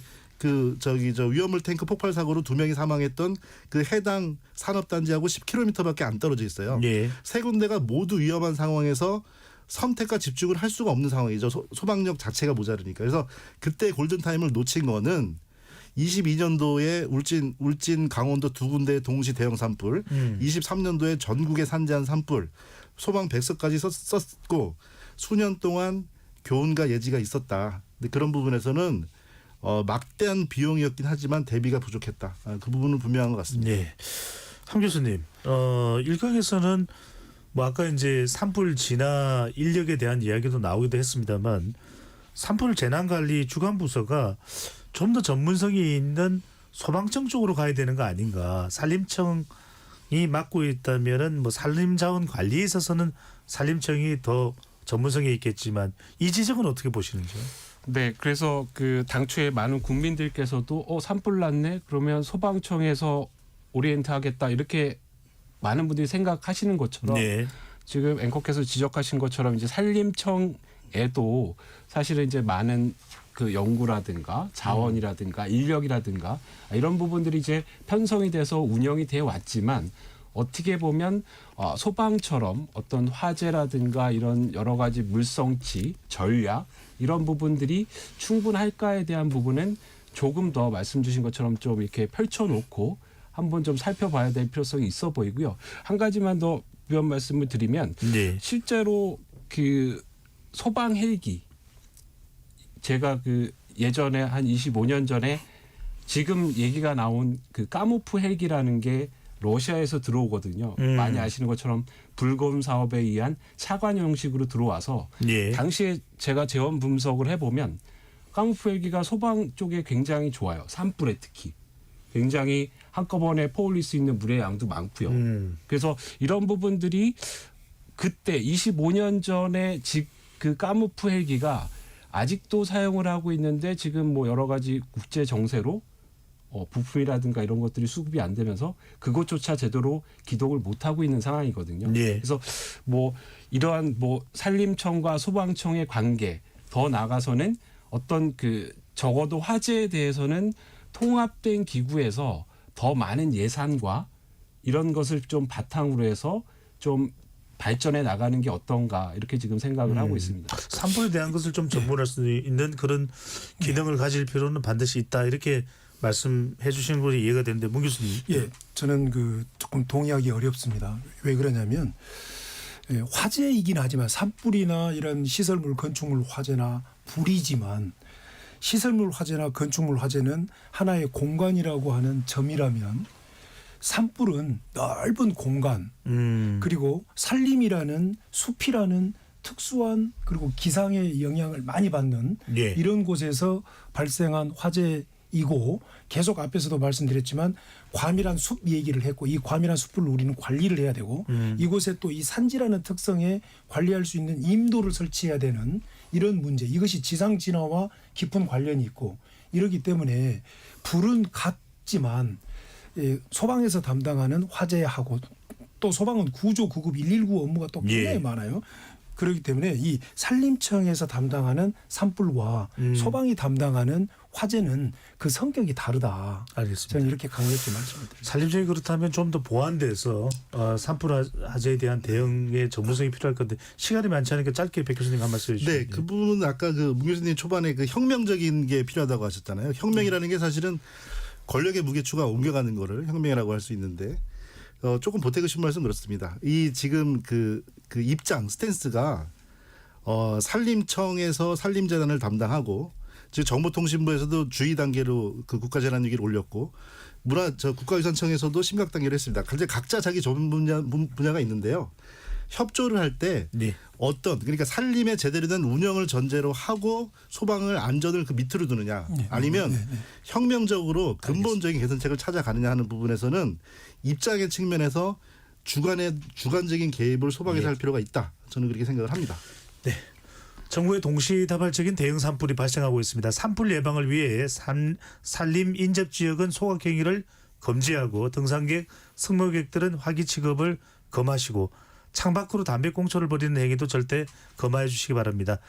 저 위험물 탱크 폭발 사고로 2명이 사망했던 그 해당 산업단지하고 10km밖에 안 떨어져 있어요. 예. 세 군데가 모두 위험한 상황에서 선택과 집중을 할 수가 없는 상황이죠. 소방력 자체가 모자르니까. 그래서 그때 골든타임을 놓친 거는 22년도에 울진 강원도 2군데 동시 대형 산불, 23년도에 전국에 산재한 산불, 소방 100석까지 썼고 수년 동안 교훈과 예지가 있었다. 근데 그런 부분에서는 막대한 비용이었긴 하지만 대비가 부족했다. 그 부분은 분명한 것 같습니다. 네. 함 교수님, 일각에서는 뭐 아까 이제 산불 진화 인력에 대한 이야기도 나오기도 했습니다만 산불 재난관리 주관부서가 좀 더 전문성이 있는 소방청 쪽으로 가야 되는 거 아닌가. 산림청이 맡고 있다면은 뭐 산림자원 관리에 있어서는 산림청이 더 전문성이 있겠지만 이 지적은 어떻게 보시는지요? 네, 그래서 그 당초에 많은 국민들께서도 산불 났네 그러면 소방청에서 오리엔트 하겠다 이렇게 많은 분들이 생각하시는 것처럼 네. 지금 앵커께서 지적하신 것처럼 이제 산림청에도 사실은 이제 많은 그 연구라든가 자원이라든가 인력이라든가 이런 부분들이 이제 편성이 돼서 운영이 되어 왔지만 어떻게 보면 소방처럼 어떤 화재라든가 이런 여러 가지 물성치, 전략 이런 부분들이 충분할까에 대한 부분은 조금 더 말씀 주신 것처럼 좀 이렇게 펼쳐놓고 한번 좀 살펴봐야 될 필요성이 있어 보이고요. 한 가지만 더 위원 말씀을 드리면 네. 실제로 그 소방 헬기 제가 그 예전에 한 25년 전에 지금 얘기가 나온 그 까무프 헬기라는 게 러시아에서 들어오거든요. 많이 아시는 것처럼 불검 사업에 의한 차관 형식으로 들어와서 예. 당시에 제가 재원 분석을 해보면 까무프 헬기가 소방 쪽에 굉장히 좋아요. 산불에 특히. 굉장히 한꺼번에 퍼올릴 수 있는 물의 양도 많고요. 그래서 이런 부분들이 그때 25년 전에 그 까무프 헬기가 아직도 사용을 하고 있는데 지금 뭐 여러 가지 국제 정세로 부품이라든가 이런 것들이 수급이 안 되면서 그것조차 제대로 기동을 못 하고 있는 상황이거든요. 예. 그래서 뭐 이러한 뭐 산림청과 소방청의 관계 더 나아가서는 어떤 그 적어도 화재에 대해서는 통합된 기구에서 더 많은 예산과 이런 것을 좀 바탕으로 해서 좀 발전해 나가는 게 어떤가 이렇게 지금 생각을 하고 있습니다. 산불에 대한 것을 좀 전문할 수 있는 그런 기능을 가질 필요는 반드시 있다 이렇게 말씀해 주시는 것이 이해가 되는데 문 교수님. 예, 저는 그 조금 동의하기 어렵습니다. 왜 그러냐면 화재이긴 하지만 산불이나 이런 시설물, 건축물 화재나 불이지만 시설물 화재나 건축물 화재는 하나의 공간이라고 하는 점이라면 산불은 넓은 공간 그리고 산림이라는 숲이라는 특수한 그리고 기상의 영향을 많이 받는 예. 이런 곳에서 발생한 화재이고 계속 앞에서도 말씀드렸지만 과밀한 숲 얘기를 했고 이 과밀한 숲을 우리는 관리를 해야 되고 이곳에 또 이 산지라는 특성에 관리할 수 있는 임도를 설치해야 되는 이런 문제 이것이 지상 진화와 깊은 관련이 있고 이러기 때문에 불은 같지만 소방에서 담당하는 화재하고 또 소방은 구조 구급 119 업무가 또 굉장히 예. 많아요. 그렇기 때문에 이 산림청에서 담당하는 산불과 소방이 담당하는 화재는 그 성격이 다르다. 알겠습니다. 저는 이렇게 강력히 말씀드립니다. 산림청이 그렇다면 좀 더 보완돼서 산불 화재에 대한 대응의 전문성이 필요할 건데 시간이 많지 않으니까 짧게 백 교수님 한 말씀 해주시죠. 네, 그 부분은 아까 그 문 교수님 초반에 그 혁명적인 게 필요하다고 하셨잖아요. 혁명이라는 게 사실은 권력의 무게추가 옮겨가는 거를 혁명이라고 할 수 있는데 조금 보태고 싶은 말씀 그렇습니다. 이 지금 그 입장 스탠스가 산림청에서 산림재난을 담당하고 즉 정보통신부에서도 주의 단계로 그 국가재난위기를 올렸고 국가유산청에서도 심각 단계를 했습니다. 각자 자기 전문 분야가 있는데요. 협조를 할 때 네. 그러니까 산림의 제대로 된 운영을 전제로 하고 소방을 안전을 그 밑으로 두느냐 아니면 혁명적으로 근본적인 개선책을 찾아가느냐 하는 부분에서는 입장의 측면에서 주관적인 개입을 소방에서 할 필요가 있다. 저는 그렇게 생각을 합니다. 네. 정부의 동시다발적인 대응 산불이 발생하고 있습니다. 산불 예방을 위해 산림 인접 지역은 소각 행위를 금지하고 등산객, 승무객들은 화기 취급을 금하시고 창밖으로 담배꽁초를 버리는 행위도 절대 금하해 주시기 바랍니다.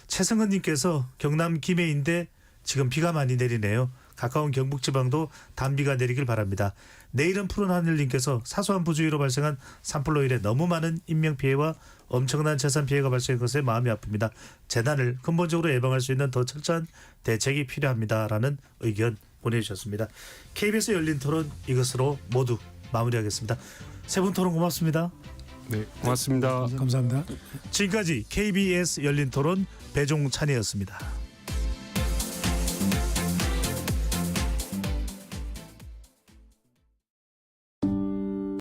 최승은 님께서 경남 김해인데 지금 비가 많이 내리네요. 가까운 경북지방도 단비가 내리길 바랍니다. 내일은 푸른 하늘님께서 사소한 부주의로 발생한 산불로 인해 너무 많은 인명피해와 엄청난 재산 피해가 발생한 것에 마음이 아픕니다. 재난을 근본적으로 예방할 수 있는 더 철저한 대책이 필요합니다라는 의견 보내주셨습니다. KBS 열린 토론 이것으로 모두 마무리하겠습니다. 세 분 토론 고맙습니다. 네, 고맙습니다. 감사합니다. 지금까지 KBS 열린 토론 배종찬이었습니다.